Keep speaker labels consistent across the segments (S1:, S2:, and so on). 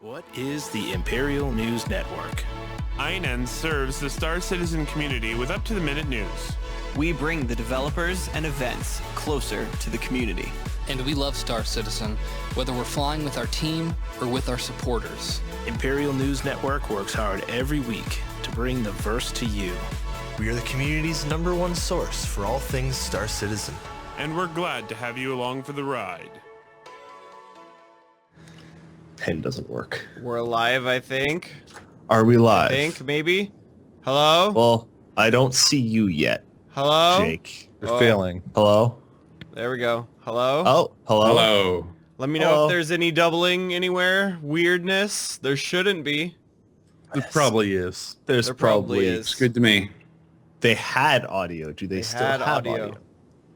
S1: What is the Imperial News Network?
S2: INN serves the Star Citizen community with up-to-the-minute news.
S3: We bring the developers and events closer to the community.
S4: And we love Star Citizen, whether we're flying with our team or with our supporters.
S1: Imperial News Network works hard every week to bring the verse to you.
S5: We are the community's #1 source for all things Star Citizen.
S2: And we're glad to have you along for the ride.
S5: Pen doesn't work.
S6: We're live, I think.
S5: Are we live?
S6: I think, maybe. Hello?
S5: Well, I don't see you yet,
S6: Hello?
S5: Jake.
S7: You're failing.
S5: Hello?
S6: There we go. Hello?
S5: Oh, hello?
S7: Hello.
S6: Let me know if there's any doubling anywhere. Weirdness. There shouldn't be.
S7: There probably is.
S5: There's
S6: There probably
S5: probably...
S6: is.
S7: It's good to me.
S5: They had audio. Do they still
S6: had
S5: have
S6: audio.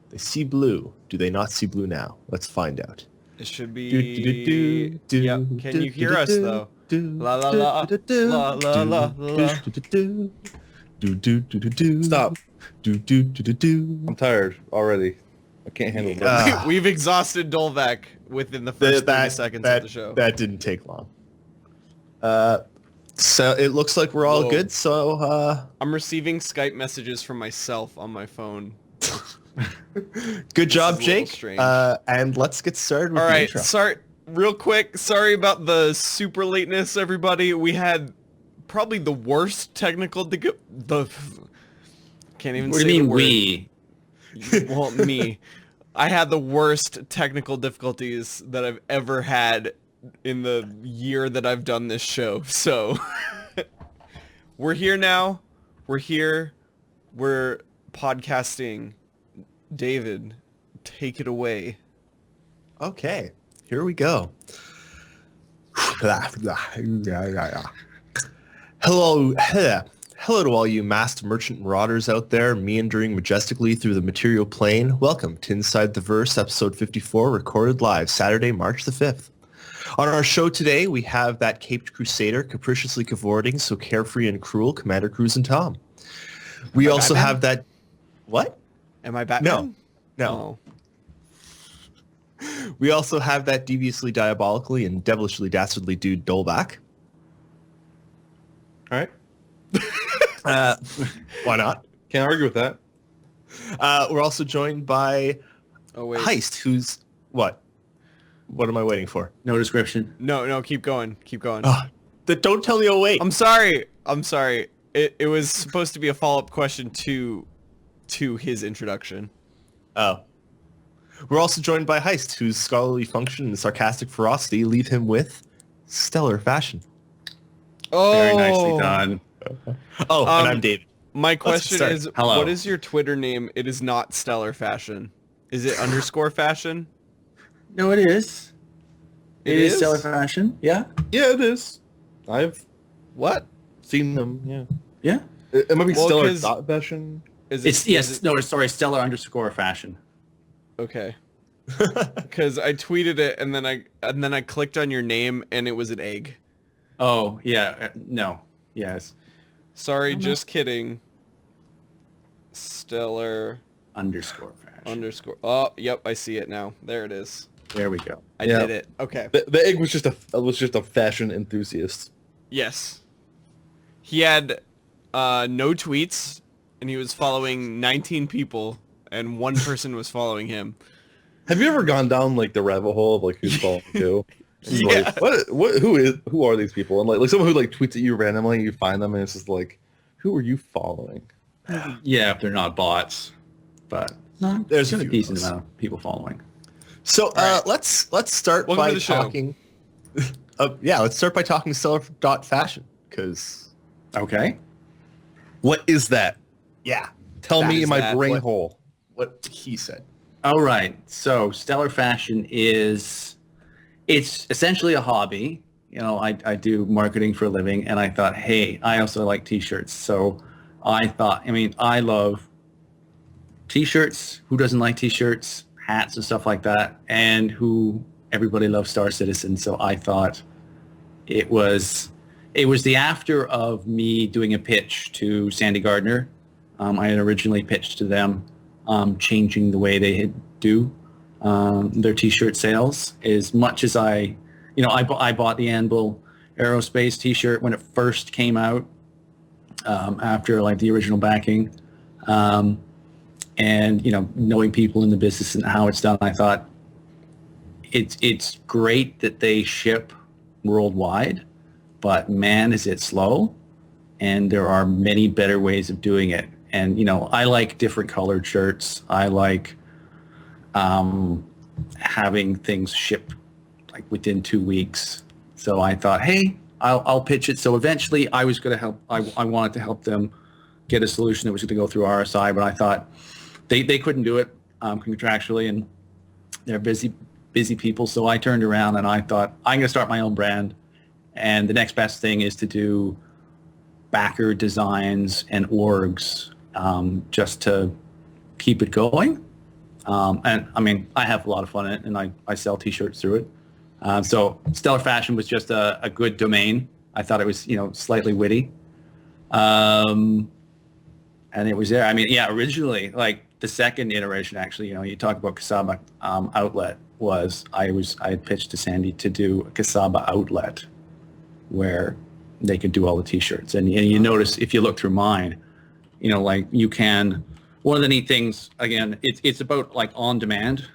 S5: They see blue. Do they not see blue now? Let's find out.
S6: It should be... Yep. Can you hear us, though? La la la. La la la la.
S7: Stop. I'm tired already. I can't handle that.
S6: We've exhausted Dolvak within the first 30 seconds of the show.
S5: That didn't take long. So it looks like we're all good, so...
S6: I'm receiving Skype messages from myself on my phone.
S5: Good job,
S6: is a little
S5: Jake.
S6: strange.
S5: And let's get started with the intro.
S6: Sorry, real quick. Sorry about the super lateness, everybody. We had probably the worst technical... Can't even
S8: What
S6: say
S8: do you mean
S6: the word.
S8: we?
S6: Well, me. I had the worst technical difficulties that I've ever had in the year that I've done this show. So we're here now. We're here. We're podcasting. David, take it away.
S5: Okay, here we go. Hello to all you masked merchant marauders out there meandering majestically through the material plane. Welcome to Inside the Verse, episode 54, recorded live Saturday, March the 5th. On our show today, we have that caped crusader, capriciously cavorting, so carefree and cruel, Commander Cruisin' We also
S6: Batman?
S5: have that... What?
S6: Am I Batman?
S5: No. We also have that deviously, diabolically, and devilishly dastardly dude, Dolvak.
S7: All right.
S5: Why not?
S7: Can't argue with that.
S5: We're also joined by Heyst, who's... What? What am I waiting for?
S8: No description.
S6: No, keep going. Keep going.
S5: Don't tell me I'll wait.
S6: I'm sorry. It was supposed to be a follow-up question to his introduction.
S5: Oh. We're also joined by Heyst, whose scholarly function and sarcastic ferocity leave him with Stellar.Fashion.
S6: Oh,
S8: Very nicely done.
S5: Oh, and I'm David.
S6: My question is,
S8: Hello.
S6: what is your Twitter name? It is not Stellar.Fashion. Is it _fashion?
S8: No, it is.
S6: It
S8: It is
S6: is?
S8: Stellar.Fashion. Yeah.
S7: Yeah, it is. I've
S6: What?
S7: seen them, yeah.
S8: Yeah.
S7: It might be
S6: Well, 'cause-
S7: Stellar.Fashion.
S6: Is it,
S8: It's yes. No, sorry. Stellar_Fashion.
S6: Okay. Because I tweeted it and then I clicked on your name and it was an egg.
S8: Oh yeah. No. Yes.
S6: Sorry, just kidding. Stellar
S8: _Fashion.
S6: Oh, yep, I see it now. There it is.
S8: There we go.
S6: I
S7: Yeah.
S6: did it. Okay.
S7: The egg was just a fashion enthusiast.
S6: Yes. He had no tweets and he was following 19 people and one person was following him.
S7: Have you ever gone down like the rabbit hole of like who's following you? It's
S6: Yeah.
S7: Like, who are these people? And like someone who like tweets at you randomly, you find them and it's just like, who are you following?
S8: Yeah, if they're not bots, but no,
S5: There's
S8: there's
S5: a
S8: a
S5: few
S8: decent
S5: of those.
S8: amount of people following.
S5: So let's start
S6: Welcome
S5: by
S6: to the show.
S5: talking... let's start by talking Stellar.Fashion, because...
S8: Okay.
S7: What is that?
S5: Yeah,
S7: Tell
S6: That
S7: me
S6: is
S7: in my
S6: that.
S7: brain
S5: What-
S7: hole.
S5: what he said.
S8: All right. So Stellar.Fashion it's essentially a hobby. You know, I do marketing for a living, and I thought, hey, I also like t-shirts. So I thought, I love t-shirts. Who doesn't like t-shirts, hats and stuff like that? And everybody loves Star Citizen. So I thought it was the after of me doing a pitch to Sandy Gardner. I had originally pitched to them changing the way they do their t-shirt sales. As much as I bought the Anvil aerospace T-shirt when it first came out, after like the original backing, and knowing people in the business and how it's done, I thought it's great that they ship worldwide, but man, is it slow, and there are many better ways of doing it. And I like different colored shirts. I like having things shipped like within 2 weeks. So I thought, hey, I'll pitch it. So eventually I was going to help. I wanted to help them get a solution that was going to go through RSI, but I thought they couldn't do it contractually, and they're busy people. So I turned around and I thought, I'm going to start my own brand. And the next best thing is to do backer designs and orgs, just to keep it going. And I mean, I have a lot of fun in it, and I sell T-shirts through it. So Stellar.Fashion was just a good domain. I thought it was, slightly witty. And it was there. I mean, yeah, originally, like the second iteration, actually, you talk about Kasaba outlet I had pitched to Sandy to do a Kasaba outlet where they could do all the T-shirts. And you notice if you look through mine, like you can, one of the neat things, again, it's about like on-demand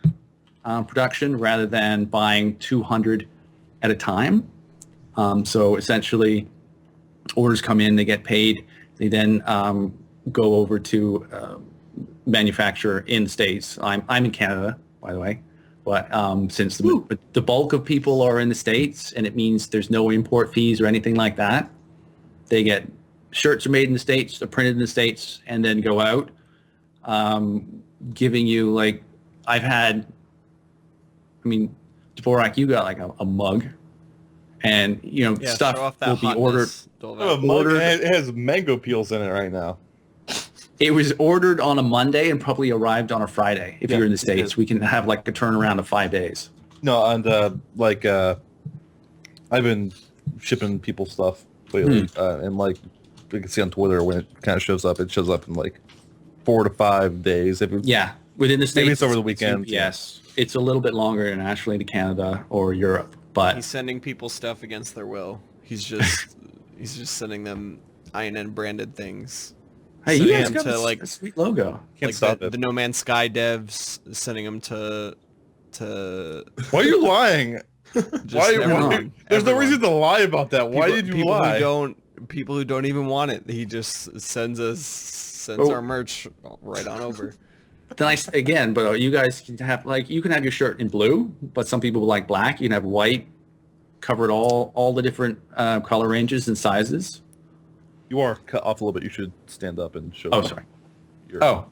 S8: production rather than buying 200 at a time. So essentially orders come in, they get paid, they then go over to manufacturer in the States. I'm in Canada, by the way, but since the bulk of people are in the States, and it means there's no import fees or anything like that, they get shirts are made in the States, they're printed in the States, and then go out, giving you like, Dvorak, you got like a mug, and stuff will be ordered.
S7: A mug, it has mango peels in it right now.
S8: It was ordered on a Monday and probably arrived on a Friday. If you're in the States, we can have like a turnaround of 5 days.
S7: No, and I've been shipping people stuff lately, and like you can see on Twitter when it kind of shows up, it shows up in like 4 to 5 days.
S8: Yeah, within the States.
S7: Maybe it's over the weekend.
S8: Yes, it's a little bit longer internationally to Canada or Europe, but
S6: he's sending people stuff against their will. He's just sending them INN branded things.
S8: Hey, you guys got a sweet logo.
S6: Like the No Man's Sky devs, sending them to.
S7: Why are you lying? Why? There's no reason to lie about that. Why did you lie?
S6: People who don't even want it. He just sends our merch right on over.
S8: Then but you guys can have you can have your shirt in blue, but some people like black. You can have white, covered all the different color ranges and sizes.
S7: You are cut off a little bit. You should stand up and show.
S8: Oh, sorry.
S7: Your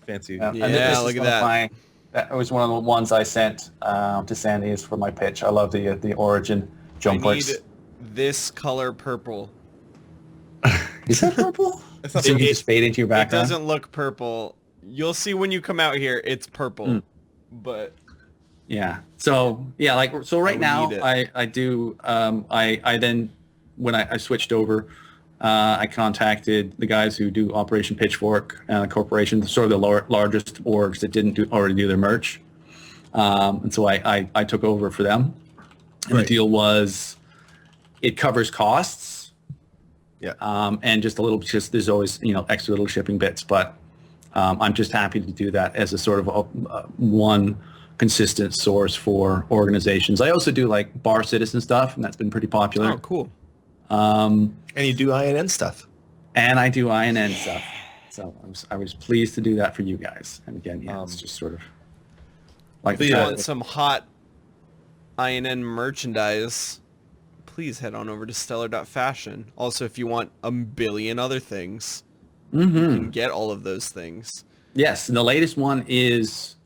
S7: fancy.
S6: Yeah, look at that.
S8: That was one of the ones I sent to Sandy is for my pitch. I love the Origin jumpers.
S6: I need this color purple.
S8: Is that purple? Did you just fade into your background?
S6: It doesn't look purple. You'll see when you come out here. It's purple, but
S8: yeah. So yeah, right now I do. I then when I switched over. I contacted the guys who do Operation Pitchfork Corporation, sort of the largest orgs that didn't already do their merch. And so I took over for them. And the deal was it covers costs.
S5: Yeah.
S8: And just there's always, extra little shipping bits. But I'm just happy to do that as a sort of one consistent source for organizations. I also do like Bar Citizen stuff, and that's been pretty popular.
S6: Oh, cool.
S5: And you do INN stuff.
S8: And I do INN stuff. So I was pleased to do that for you guys. And again, it's just sort of like
S6: if you want some hot INN merchandise, please head on over to Stellar.Fashion. Also, if you want a billion other things, you can get all of those things.
S8: Yes, and the latest one is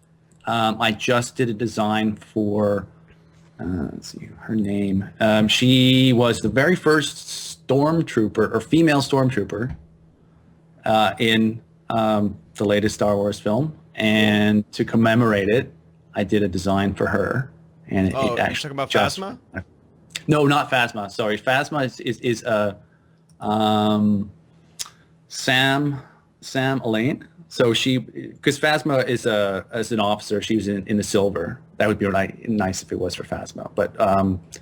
S8: I just did a design for let's see her name. She was the very first stormtrooper or female stormtrooper in the latest Star Wars film, and to commemorate it, I did a design for her. And it
S6: you're talking about Phasma?
S8: No, not Phasma. Sorry, Phasma is Sam Elaine. So because Phasma is as an officer, she was in the silver. That would be nice if it was for Phasma. But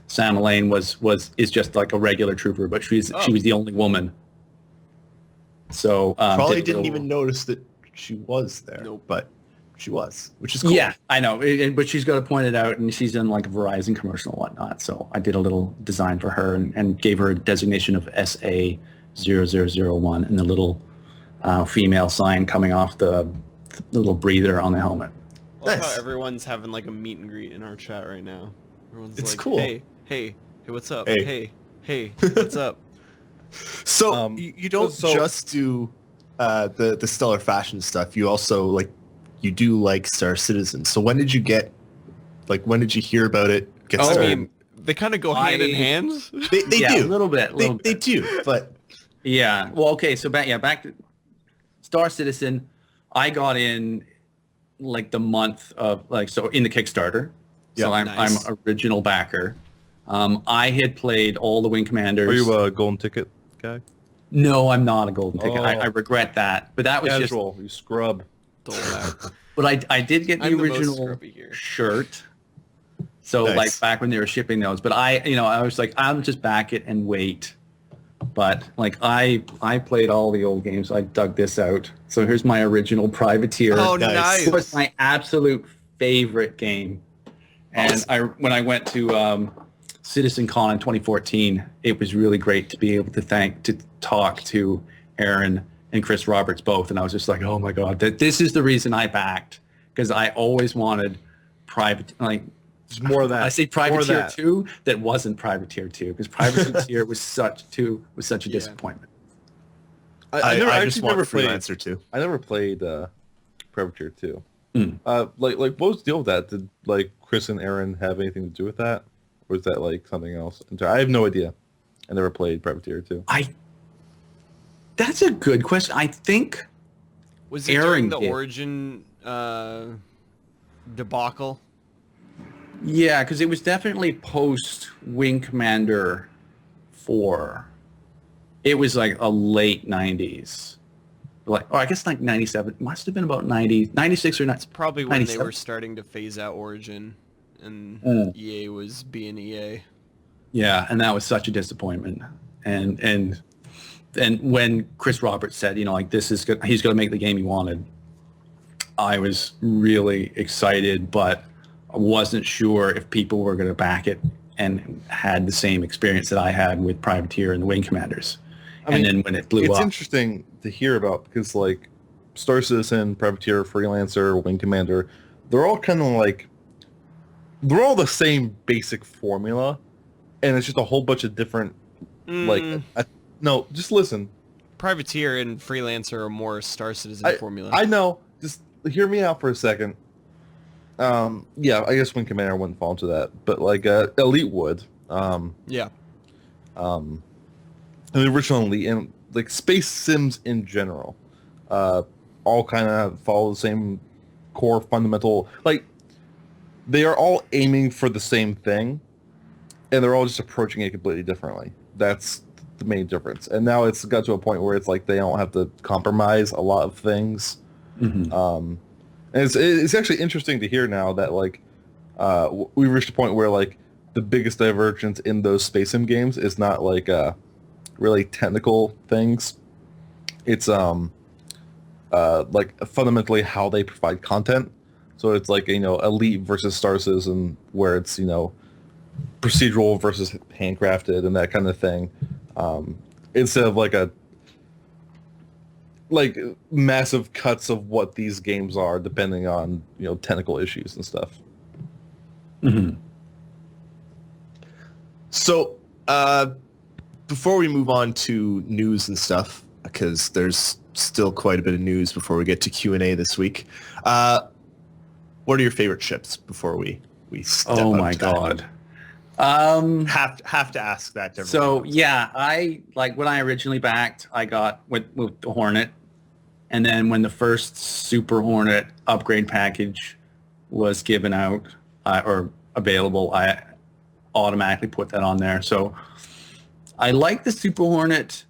S8: Sam Elaine is just like a regular trooper, but she was the only woman. So
S5: Probably didn't even notice that she was there, but she was, which is cool.
S8: Yeah, I know. But she's got to point it out, and she's in like a Verizon commercial and whatnot. So I did a little design for her and gave her a designation of SA0001 and the little female sign coming off the little breather on the helmet.
S6: I love
S5: Nice.
S6: how everyone's having like a meet and greet in our chat right now. Everyone's
S5: It's
S6: like,
S5: cool.
S6: Hey, what's up?
S5: Hey.
S6: Hey, what's up?
S5: So you don't just do the Stellar Fashion stuff. You also you do like Star Citizen. So when did you hear about it? Get
S6: I
S5: started?
S6: mean, they kind of go hand in hand.
S5: They
S8: Yeah,
S5: do
S8: a little bit.
S5: They do, but
S8: Yeah. Well, okay. So back to Star Citizen. I got in like the month of in the Kickstarter. So
S5: Yeah,
S8: I'm original backer. I had played all the Wing Commanders.
S7: Are you a golden ticket guy?
S8: No, I'm not a golden ticket.
S7: Oh.
S8: I regret that. But that was
S7: Casual, you scrub.
S8: But I did get the
S6: I'm the most
S8: original
S6: scrubby here.
S8: shirt. So
S5: Nice.
S8: back when they were shipping those. But I was like, I'll just back it and wait. But I played all the old games. I dug this out. So here's my original Privateer.
S6: Oh,
S5: Nice.
S6: nice.
S8: It was my absolute favorite game. And when I went to CitizenCon in 2014, it was really great to be able to talk to Aaron and Chris Roberts both. And I was just like, oh my God, this is the reason I backed, because I always wanted
S7: There's more of that.
S8: I say
S7: More of
S8: Privateer
S7: that.
S8: 2 that wasn't Privateer 2, because Privateer was such a disappointment.
S7: I never
S5: I just
S7: actually
S5: want
S7: never played.
S5: Freelancer too.
S7: I never played Privateer 2.
S8: Mm.
S7: What was the deal with that? Did Chris and Aaron have anything to do with that, or is that something else? I have no idea. I never played Privateer 2.
S8: That's a good question. I think
S6: Was it
S8: Aaron
S6: during the
S8: did.
S6: Origin debacle?
S8: Yeah, because it was definitely post Wing Commander 4. It was like a late 90s. I guess 97. Must have been about 96 or not.
S6: Probably when they
S8: 97.
S6: were starting to phase out Origin and EA was being E EA.
S8: Yeah, and that was such a disappointment. And when Chris Roberts said, this is good, he's going to make the game he wanted, I was really excited, but I wasn't sure if people were going to back it and had the same experience that I had with Privateer and the Wing Commanders. Then when it blew
S7: It's
S8: up,
S7: interesting to hear about because Star Citizen, Privateer, Freelancer, Wing Commander, they're all kind of they're all the same basic formula, and it's just a whole bunch of different no, just listen.
S6: Privateer and Freelancer are more Star Citizen formula.
S7: I know. Just hear me out for a second. Yeah, I guess Wing Commander wouldn't fall into that, but Elite would.
S6: Yeah.
S7: The original Elite and space sims in general, all kind of follow the same core fundamental. They are all aiming for the same thing, and they're all just approaching it completely differently. That's the main difference. And now it's got to a point where it's they don't have to compromise a lot of things.
S8: Mhm.
S7: And it's actually interesting to hear now that we reached a point where the biggest divergence in those space sim games is not really technical things. It's fundamentally how they provide content. So it's Elite versus Star Citizen, where it's procedural versus handcrafted and that kind of thing. Instead of massive cuts of what these games are, depending on technical issues and stuff.
S8: Mhm.
S5: So, before we move on to news and stuff, because there's still quite a bit of news before we get to Q&A this week, what are your favorite ships before we step
S8: Oh
S5: up
S8: my
S5: to that?
S8: God.
S5: Have to ask that to everyone
S8: So
S5: else.
S8: yeah, I when I originally backed, I got with the Hornet, and then when the first Super Hornet upgrade package was given out or available, I automatically put that on there. So I like the Super Hornet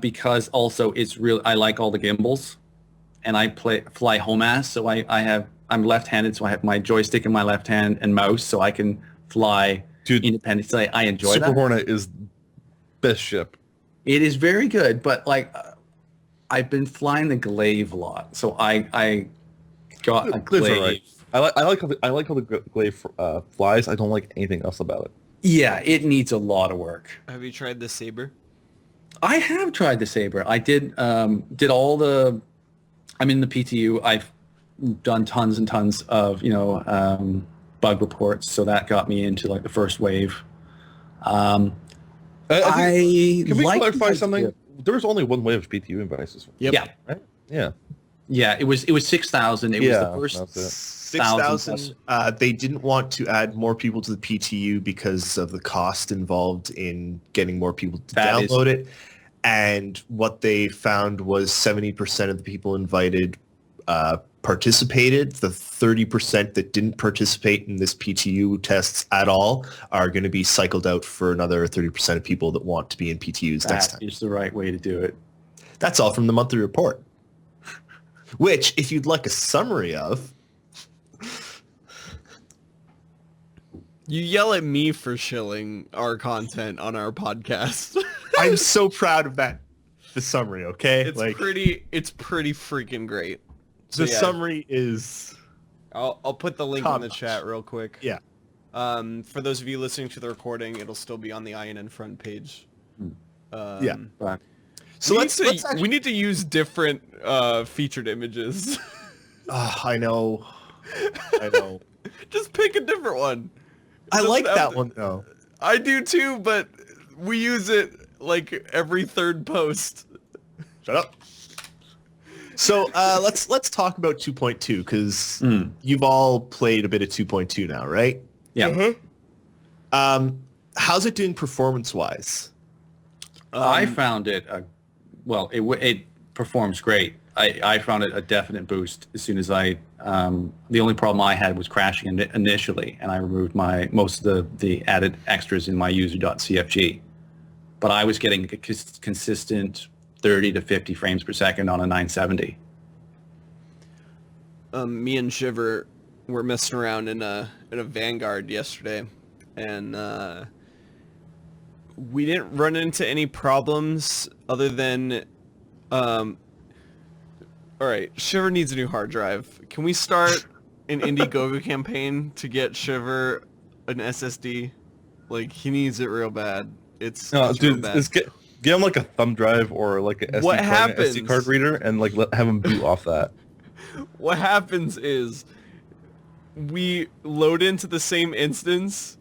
S8: because also it's real. I like all the gimbals. and I fly home ass. So I'm left-handed, so I have my joystick in my left hand and mouse, so I can fly independently. I enjoy
S7: Super
S8: that.
S7: Hornet is best ship.
S8: It is very good, but like I've been flying the Glaive a lot, so I got a
S7: Glaive's
S8: Glaive.
S7: alright. I like how the Glaive flies. I don't like anything else about it.
S8: Yeah, it needs a lot of work.
S6: Have you tried the Saber?
S8: I have tried the Saber. I did all the. I'm in the PTU. I've done tons and tons of bug reports, so that got me into like the first wave.
S7: Can we
S8: like
S7: clarify
S8: the
S7: something?
S8: idea.
S7: There was only one wave of PTU devices.
S6: Yep.
S8: Yeah,
S7: Right? Yeah.
S8: yeah. It was 6,000. It was the first
S7: that's it.
S5: 6,000. They didn't want to add more people to the PTU because of the cost involved in getting more people to download it. And what they found was 70% of the people invited participated. The 30% that didn't participate in this PTU tests at all are going to be cycled out for another 30% of people that want to be in PTUs next time.
S8: That is the right way to do it.
S5: That's all from the monthly report. Which, if you'd like a summary of,
S6: You yell at me for shilling our content on our podcast.
S5: I'm so proud of that. The summary, okay?
S6: It's pretty freaking great. So
S5: the
S6: yeah,
S5: summary is
S6: I'll put the link in the chat real quick.
S5: Yeah.
S6: For those of you listening to the recording, it'll still be on the INN front page.
S5: Yeah.
S6: So we need to use different featured images.
S5: I know.
S6: Just pick a different one.
S5: I like that one though.
S6: I do too, but we use it like every third post.
S5: Shut up. So let's talk about 2.2 because you've all played a bit of 2.2 now, right?
S8: Yeah.
S5: How's it doing performance-wise?
S8: I found it. It performs great. I found it a definite boost as soon as the only problem I had was crashing initially, and I removed most of the added extras in my user.cfg. But I was getting a consistent 30 to 50 frames per second on a 970.
S6: Me and Shiver were messing around in a Vanguard yesterday, and we didn't run into any problems other than all right, Shiver needs a new hard drive. Can we start an Indiegogo campaign to get Shiver an SSD? Like, he needs it real bad. It's real bad.
S7: Get him like a thumb drive or like a SD card reader and like have him boot off that.
S6: What happens is we load into the same instance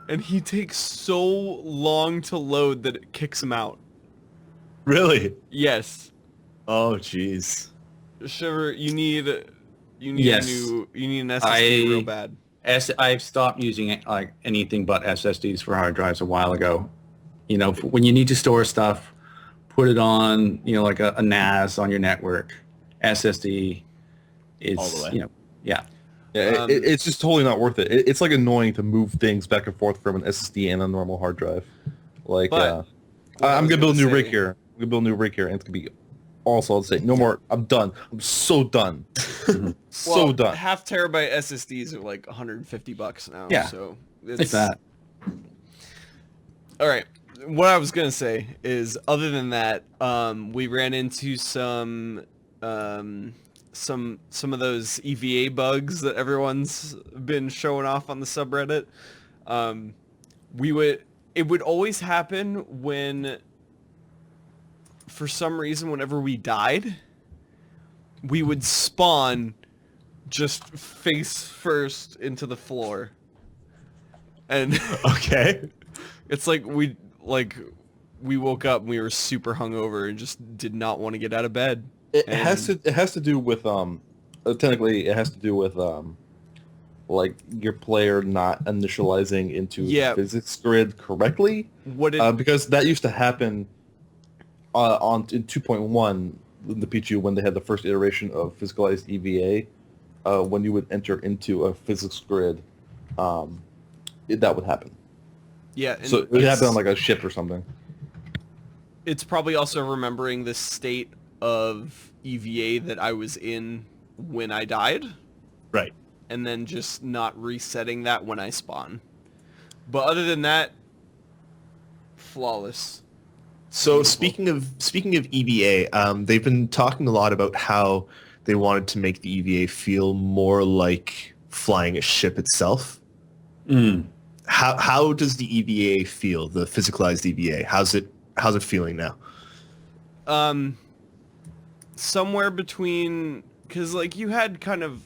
S6: and he takes so long to load that it kicks him out.
S5: Really?
S6: Yes.
S5: Oh, jeez.
S6: Shiver, you need an SSD real bad.
S8: I've stopped using like anything but SSDs for hard drives a while ago. When you need to store stuff, put it on, like a NAS on your network. SSD is,
S5: all the way.
S8: Yeah.
S7: Yeah, it's just totally not worth it. It's like annoying to move things back and forth from an SSD and a normal hard drive. Like, I'm gonna build a new rig here. I'm gonna build a new rig here, and it's gonna be all solid state. No more. I'm done. I'm so done. So done.
S6: Half terabyte SSDs are like $150 now.
S8: Yeah.
S6: So
S8: It's that.
S6: All right. What I was gonna say is, other than that, we ran into some of those EVA bugs that everyone's been showing off on the subreddit. It would always happen when, for some reason, whenever we died, we would spawn just face first into the floor. And
S5: Okay.
S6: it's like we woke up and we were super hungover and just did not want to get out of bed.
S7: It has to do with technically it has to do with like your player not initializing into the physics grid correctly. Because that used to happen in 2.1 in the PTU when they had the first iteration of physicalized EVA. When you would enter into a physics grid, that would happen.
S6: Yeah.
S7: So it would happen on like a ship or something.
S6: It's probably also remembering the state of EVA that I was in when I died,
S5: Right.
S6: and then just not resetting that when I spawn. But other than that, flawless.
S5: So speaking of EVA, they've been talking a lot about how they wanted to make the EVA feel more like flying a ship itself. How does the EVA feel? The physicalized EVA? How's it feeling now?
S6: Somewhere between, because like you had kind of,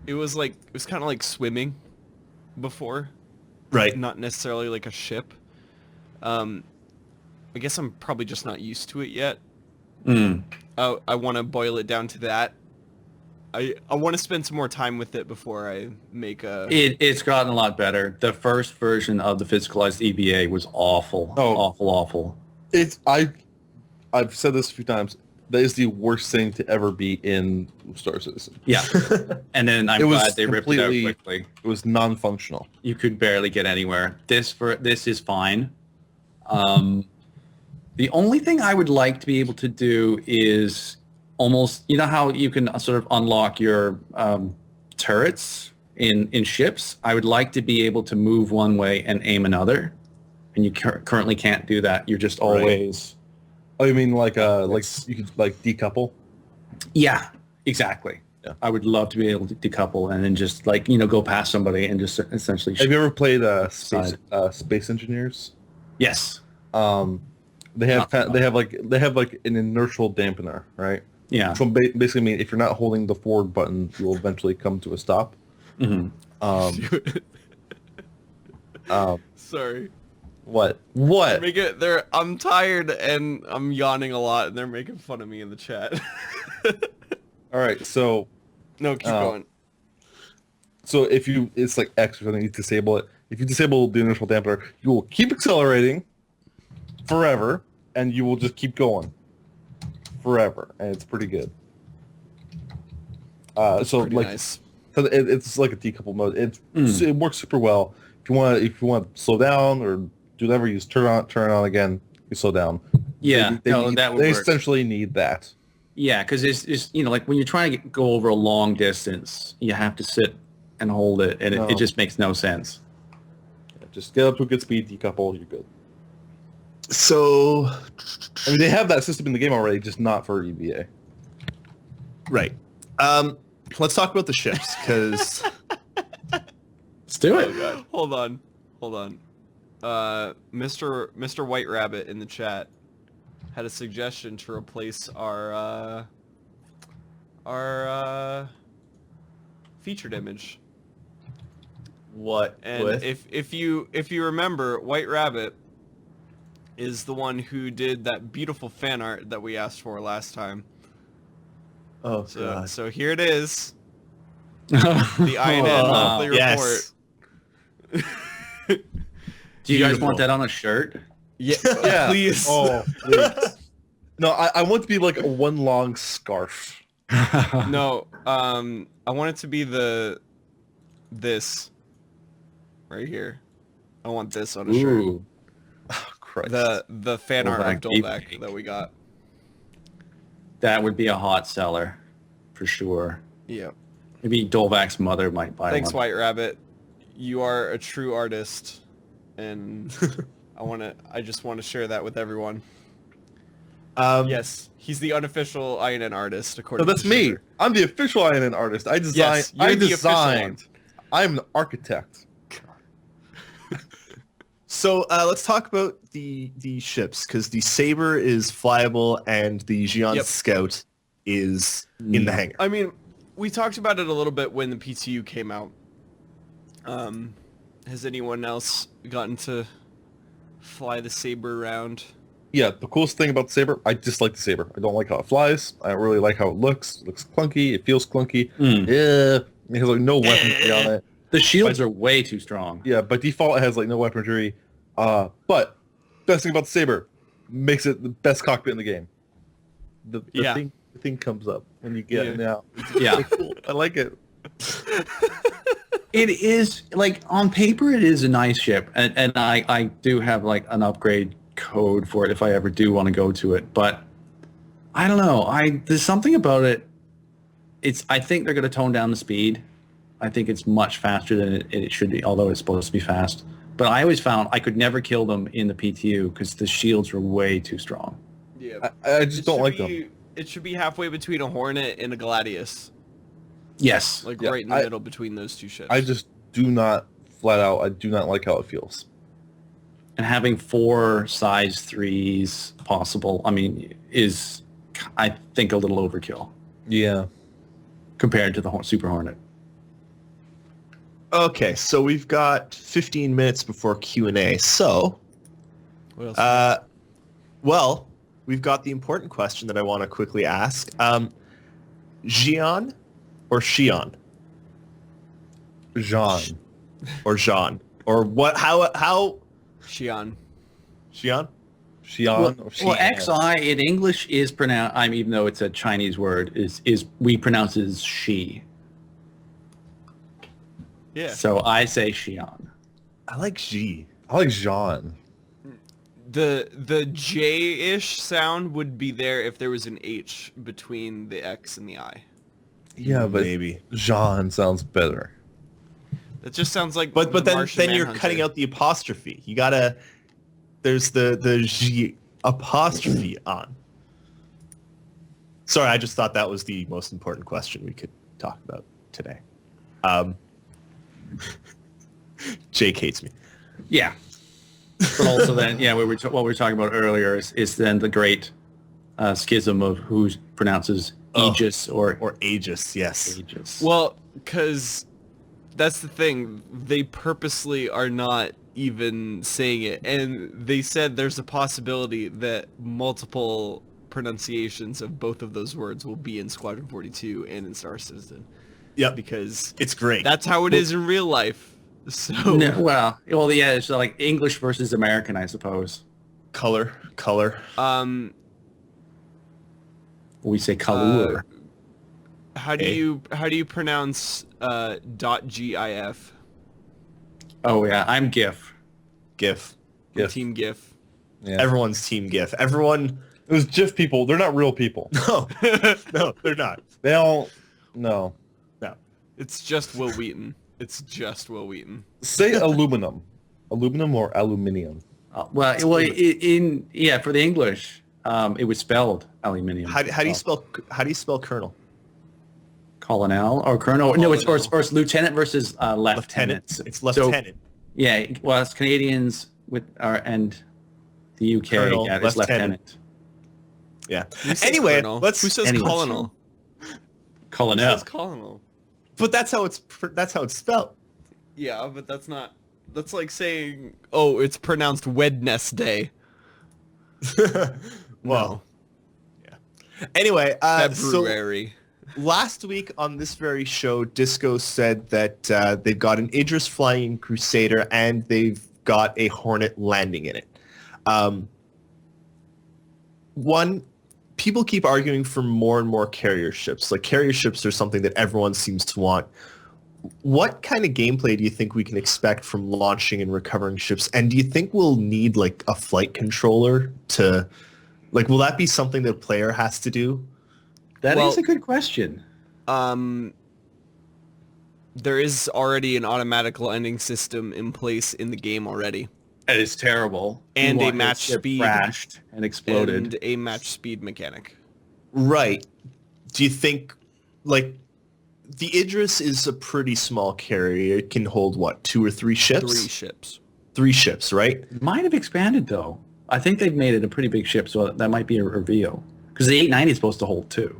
S6: it was kind of like swimming before,
S5: Right.
S6: not necessarily like a ship. I guess I'm probably just not used to it yet. I want to boil it down to that. I want to spend some more time with it before I make a...
S8: It's gotten a lot better. The first version of the physicalized EVA was awful. Awful.
S7: I've said this a few times. That is the worst thing to ever be in Star Citizen.
S8: Yeah. And then I'm glad they ripped it out quickly.
S7: It was non-functional.
S8: You could barely get anywhere. This is fine. The only thing I would like to be able to do is almost, you know how you can sort of unlock your turrets in ships? I would like to be able to move one way and aim another. And you currently can't do that. You're just always...
S7: Oh, you mean like you could like decouple?
S8: Yeah, exactly. Yeah. I would love to be able to decouple and then just like, go past somebody and just essentially...
S7: Have you ever played Space Engineers?
S8: Yes.
S7: They have like an inertial dampener, right?
S8: Yeah.
S7: So basically mean if you're not holding the forward button, you will eventually come to a stop.
S6: Sorry.
S7: What?
S6: I'm tired and I'm yawning a lot, and they're making fun of me in the chat.
S7: All right, so
S6: no, keep going.
S7: So it's like X or something, you disable it. If you disable the inertial dampener, you will keep accelerating forever, and you will just keep going forever, and it's pretty good. So
S6: pretty nice.
S7: So it's like a decouple mode. It works super well. If you want to slow down or do whatever, you just turn it on again. You slow down.
S8: Yeah,
S7: they
S8: would work.
S7: essentially need that.
S8: Yeah, because it's like when you're trying to go over a long distance, you have to sit and hold it, and it just makes no sense.
S7: Yeah, just get up to a good speed, decouple, you're good.
S5: So,
S7: I mean, they have that system in the game already, just not for EVA.
S5: Right. Let's talk about the ships, because...
S8: Let's do it.
S6: Oh, God. Hold on. Mr. White Rabbit in the chat had a suggestion to replace our featured image.
S5: What?
S6: And
S5: with?
S6: if you remember, White Rabbit is the one who did that beautiful fan art that we asked for last time.
S5: Oh, God.
S6: So here it is. The INN monthly report.
S8: Do you guys want that on a shirt?
S6: Yeah,
S7: Yeah.
S6: please.
S7: Oh, please. No, I want it to be like a one long scarf.
S6: No, I want it to be this right here. I want this on a shirt.
S7: Oh, Christ.
S6: The fan art of Dolvak that we got.
S8: That would be a hot seller, for sure.
S6: Yeah.
S8: Maybe Dolvak's mother might buy
S6: Thanks,
S8: one.
S6: White Rabbit. You are a true artist, and I just want to share that with everyone. Yes, he's the unofficial INN artist, according to
S7: that's me.
S6: Sugar.
S7: I'm the official INN artist. I designed.
S6: Yes, you're the official one.
S7: I'm an architect.
S5: So let's talk about the ships, because the Saber is flyable and the Xi'an Scout is in the hangar.
S6: I mean, we talked about it a little bit when the PTU came out. Has anyone else gotten to fly the Saber around?
S7: Yeah, the coolest thing about the Saber, I dislike the Saber. I don't like how it flies. I don't really like how it looks. It looks clunky. It feels clunky. Yeah, it has like no weaponry on it.
S8: The shields are way too strong.
S7: Yeah, by default it has like no weaponry. But best thing about the Saber, makes it the best cockpit in the game. The thing comes up when you get it now.
S8: Yeah.
S7: It's cool. I like it.
S8: It is, like, on paper it is a nice ship, and I do have like an upgrade code for it if I ever do want to go to it, but I don't know. There's something about it. I think they're going to tone down the speed. I think it's much faster than it should be, although it's supposed to be fast. But I always found I could never kill them in the PTU because the shields were way too strong.
S6: Yeah,
S7: I just don't like them.
S6: It should be halfway between a Hornet and a Gladius.
S8: Yes.
S6: Like
S7: Yeah,
S6: right in the middle between those two ships.
S7: I just do not, flat out, I do not like how it feels.
S8: And having 4 size 3s possible, I mean, is, I think, a little overkill
S7: Yeah.
S8: compared to the Super Hornet.
S5: Okay, so we've got 15 minutes before Q&A. So,
S6: What else?
S5: well, we've got the important question that I want to quickly ask. Xion or Xion?
S7: Jean.
S5: Or Jean? Or what? How?
S6: Xion.
S5: Xion?
S7: Xion or Xian.
S8: Well, XI in English is pronounced, even though it's a Chinese word, is we pronounce it as she.
S6: Yeah.
S8: So I say Xion.
S5: I like Xi.
S7: I like Jean.
S6: The J-ish sound would be there if there was an H between the X and the I.
S7: Yeah, but
S5: Maybe.
S7: Jean sounds better.
S6: That just sounds like.
S5: But
S6: the
S5: then
S6: Martian
S5: you're
S6: Manhunter.
S5: cutting out the apostrophe. You gotta. There's the Xi apostrophe on. Sorry, I just thought that was the most important question we could talk about today. Jake hates me.
S8: Yeah. But also then, yeah, what we were talking about earlier is then the great schism of who pronounces Aegis or
S5: Aegis, yes.
S8: Aegis.
S6: Well, because that's the thing. They purposely are not even saying it. And they said there's a possibility that multiple pronunciations of both of those words will be in Squadron 42 and in Star Citizen.
S5: Yep.
S6: Because
S5: It's great.
S6: that's how it is in real life. So
S8: No, well, yeah, it's like English versus American, I suppose.
S5: color.
S8: We say color.
S6: how do you pronounce .gif?
S8: Oh yeah, I'm GIF.
S5: GIF.
S7: GIF.
S6: Team GIF.
S7: Yeah.
S5: Everyone's team GIF. Everyone.
S7: Those GIF people, they're not real people.
S5: No, no, they're not.
S7: They all, no.
S5: No.
S6: It's just Will Wheaton. It's just Will Wheaton.
S7: Say aluminum. Aluminum or aluminium.
S8: For the English, it was spelled aluminium.
S5: How do you spell colonel?
S8: Colonel or colonel? No, it's or it's lieutenant versus lieutenant.
S5: It's lieutenant.
S8: So, yeah, well, it's Canadians and the UK.
S5: Colonel,
S8: yeah, it's lieutenant.
S5: Yeah.
S6: Who says
S5: Anyway,
S6: colonel?
S5: let's.
S6: Who says
S8: anyway.
S6: colonel? Who
S8: Colonel.
S6: says colonel?
S5: But that's how it's spelled.
S6: Yeah, but that's not. That's like saying, oh, it's pronounced Wednesday.
S5: Well. Yeah. Anyway,
S6: February.
S5: so last week on this very show, Disco said that they've got an Idris Flying Crusader and they've got a Hornet landing in it. People keep arguing for more and more carrier ships. Like, carrier ships are something that everyone seems to want. What kind of gameplay do you think we can expect from launching and recovering ships? And do you think we'll need, like, a flight controller to... Like, will that be something that a player has to do?
S8: That is a good question.
S6: There is already an automatic landing system in place in the game already.
S8: It is terrible.
S6: And
S8: You
S6: a
S8: want
S6: match
S8: your ship
S6: speed.
S8: crashed and exploded.
S6: And a match speed mechanic.
S5: Right. Do you think, like, the Idris is a pretty small carrier. It can hold, what, 2 or 3 ships?
S6: 3 ships.
S5: 3 ships, right?
S8: Might have expanded though. I think they've made it a pretty big ship, so that might be a reveal. Because the 890 is supposed to hold 2.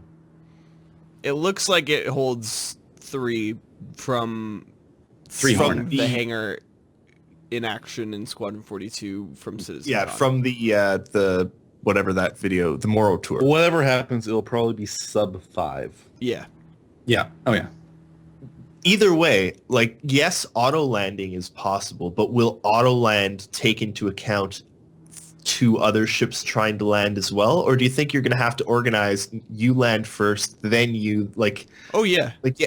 S6: It looks like it holds 3 from
S8: Hornets.
S6: the hangar in action in Squadron 42 from Citizen.
S5: Yeah,
S6: Con.
S5: from the whatever that video, the Moro tour.
S7: Whatever happens, it'll probably be sub 5.
S6: Yeah.
S8: Yeah. Oh yeah.
S5: Either way, like, yes, auto landing is possible, but will auto land take into account 2 other ships trying to land as well? Or do you think you're going to have to organize, you land first, then you, like...
S6: Oh, yeah.
S5: Like, yeah,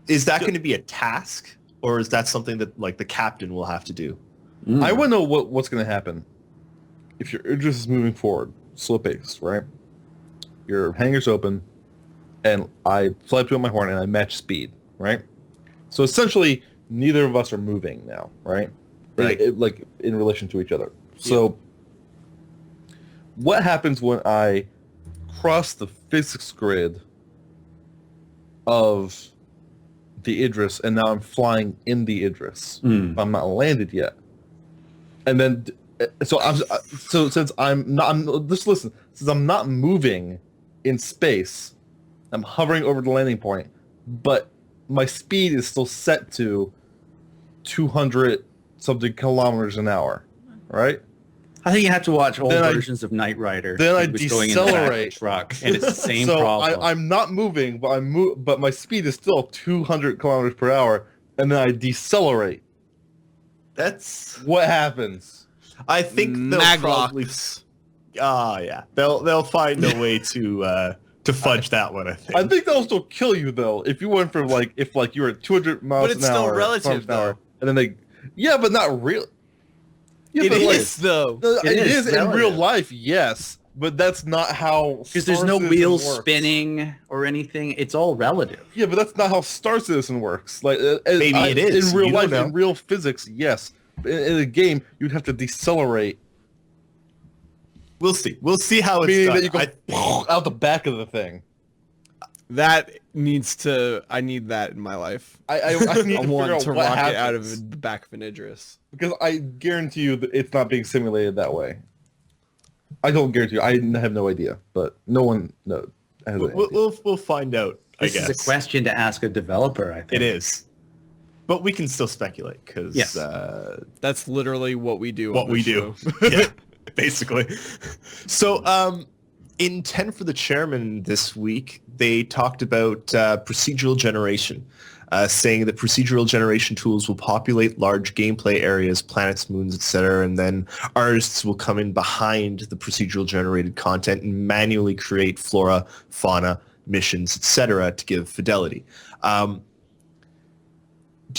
S5: is that going to be a task? Or is that something that, like, the captain will have to do?
S7: I want to know what's going to happen if your Idris is moving forward, slow paced, right? your hangar's open, and I fly up to my horn and I match speed, right? So essentially, neither of us are moving now, right?
S5: Right.
S7: Like in relation to each other. So what happens when I cross the physics grid of the Idris and now I'm flying in the Idris? I'm not landed yet. And then so since I'm not, just listen, since I'm not moving in space, I'm hovering over the landing point, but my speed is still set to 200 something kilometers an hour, right?
S8: I think you have to watch old
S7: Then
S8: versions of Knight Rider.
S7: then I
S8: He was going in the back of the
S7: decelerate.
S8: truck, and it's the same
S7: So
S8: problem.
S7: I'm not moving, but but my speed is still 200 kilometers per hour, and then I decelerate.
S5: That's.
S7: What happens?
S5: I think they'll
S6: Maglock.
S5: probably. Yeah, they'll find a way to fudge that one. I think.
S7: I think they'll still kill you though if you went from if you were at 200 miles
S6: But it's
S7: an
S6: still
S7: hour,
S6: relative,
S7: kilometers an hour,
S6: though.
S7: and then yeah, but not real. Yeah,
S6: It
S7: but
S6: is, though.
S7: It is in
S8: relative.
S7: real life, yes, but that's not how.
S8: Because there's no
S7: Star Citizen
S8: wheels
S7: works.
S8: spinning or anything. It's all relative.
S7: Yeah, but that's not how Star Citizen works. Like
S5: Maybe it is.
S7: in real
S5: You don't
S7: life,
S5: know.
S7: in real physics. Yes, in a game, you'd have to decelerate,
S5: We'll see. We'll see how it's
S7: meaning
S5: done.
S7: that you go out the back of the thing.
S6: That needs to. I need that in my life.
S7: I need
S6: I
S7: to figure
S6: want
S7: out
S6: to
S7: what
S6: rocket
S7: happens,
S6: out of the back of an Idris.
S7: because I guarantee you that it's not being simulated that way. I don't guarantee you. I have no idea, but no one has an idea.
S5: We'll find out.
S8: This
S5: I guess
S8: is a question to ask a developer, I think.
S5: It is, but we can still speculate because
S8: Yes.
S6: That's literally what we do.
S5: what
S6: on
S5: we
S6: this
S5: do.
S6: show.
S5: Yeah, basically. So, in 10 for the Chairman this week, they talked about procedural generation, saying that procedural generation tools will populate large gameplay areas, planets, moons, etc., and then artists will come in behind the procedural generated content and manually create flora, fauna, missions, etc., to give fidelity. Do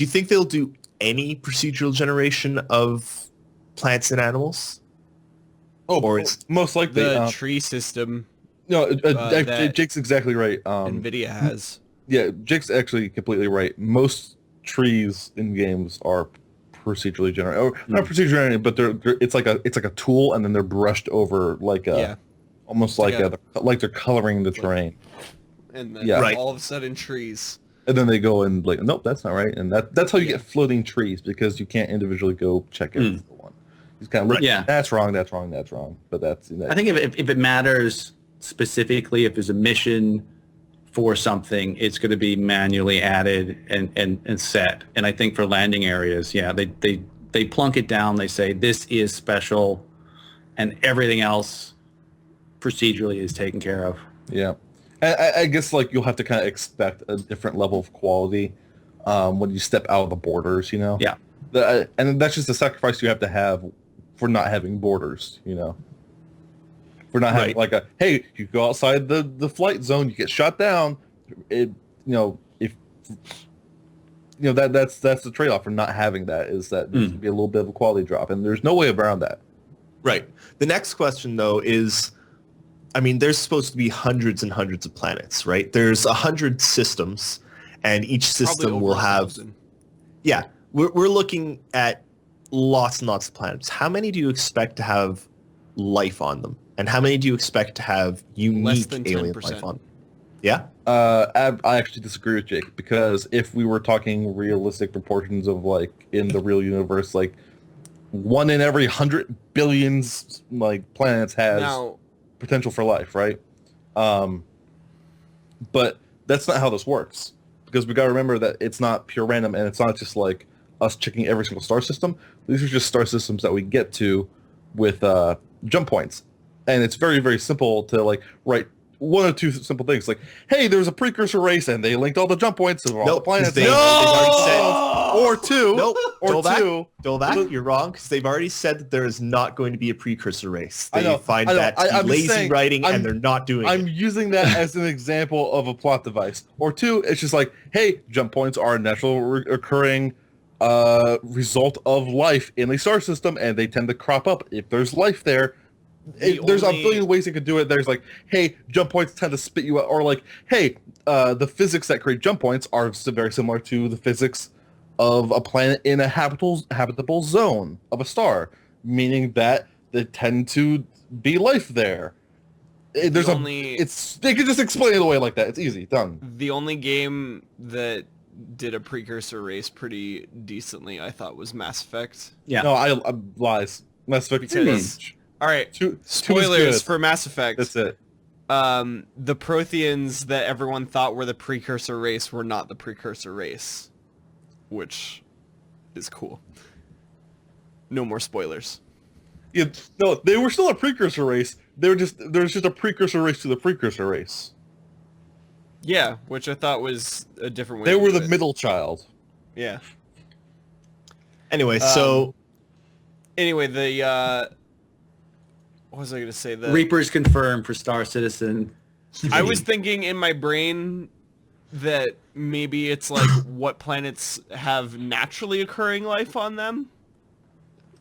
S5: you think they'll do any procedural generation of plants and animals? Or it's
S7: most likely
S6: The tree system
S7: no.
S6: that
S7: Jake's exactly right.
S6: NVIDIA has.
S7: Yeah, Jake's actually completely right. Most trees in games are procedurally generated, or not procedurally generated, but they're it's like a tool, and then they're brushed over like a almost like they're coloring the terrain,
S6: And then
S7: Yeah.
S5: Right.
S6: all of a sudden trees.
S7: and then they go and like, nope, that's not right, and that's how you get floating trees, because you can't individually go check every single one. You kind of look,
S8: Yeah.
S7: that's wrong, but that's
S8: I think if it matters specifically, if there's a mission for something, it's going to be manually added and set. And I think for landing areas, yeah, they plunk it down. They say this is special, and everything else procedurally is taken care of.
S7: Yeah, I guess like you'll have to kind of expect a different level of quality when you step out of the borders, you know.
S8: Yeah.
S7: And that's just a sacrifice you have to have for not having borders, you know. For not having
S5: Right.
S7: like hey, you go outside the flight zone, you get shot down. It that's the trade-off for not having that, is that there's going to be a little bit of a quality drop, and there's no way around that.
S5: Right. The next question, though, is, I mean, there's supposed to be hundreds and hundreds of planets, right? There's 100 systems, and each
S6: Probably
S5: system
S6: over
S5: will
S6: 1,000.
S5: have... Yeah, we're looking at lots and lots of planets. How many do you expect to have life on them? And how many do you expect to have unique
S6: than
S5: alien
S6: 10%.
S5: life on them? Yeah?
S7: I actually disagree with Jake, because if we were talking realistic proportions of like in the real universe, like 1 in every 100 billion like planets has
S6: Now,
S7: potential for life, right? But that's not how this works, because we got to remember that it's not pure random, and it's not just like us checking every single star system. These are just star systems that we get to with jump points, and it's very, very simple to like write one or two simple things like, hey, there's a precursor race, and they linked all the jump points of all the
S5: Nope,
S7: planets.
S5: they've already said...
S7: Or two.
S5: Nope.
S7: Or two.
S5: Dolvak, you're wrong, because they've already said that there is not going to be a precursor race.
S7: I
S5: They
S7: know,
S5: find
S7: I know.
S5: that to be
S7: I'm just
S5: lazy
S7: saying,
S5: writing,
S7: I'm-
S5: and they're not doing
S7: I'm
S5: it.
S7: using that as an example of a plot device. Or two, it's just like, hey, jump points are a natural occurring result of life in a star system, and they tend to crop up if there's life there. there's a billion ways you could do it. There's like, hey, jump points tend to spit you out, or like, hey, the physics that create jump points are very similar to the physics of a planet in a habitable zone of a star, meaning that they tend to be life there. They could just explain it away like that. It's easy, done.
S6: The only game that did a precursor race pretty decently, I thought, was Mass Effect.
S8: Yeah.
S7: No, I lies. Mass Effect
S6: Because-
S7: 2.
S6: All right,
S7: Two is
S6: spoilers
S7: good.
S6: for Mass Effect.
S7: That's it.
S6: The Protheans that everyone thought were the precursor race were not the precursor race, which is cool. No more spoilers.
S7: Yeah, no, they were still a precursor race. There was just a precursor race to the precursor race.
S6: Yeah, which I thought was a different way.
S7: They
S6: to
S7: were
S6: do
S7: the
S6: it.
S7: middle child.
S6: Yeah.
S5: Anyway, so
S6: Anyway, the what was I gonna say? The
S8: Reapers confirmed for Star Citizen.
S6: I was thinking in my brain that maybe it's like what planets have naturally occurring life on them.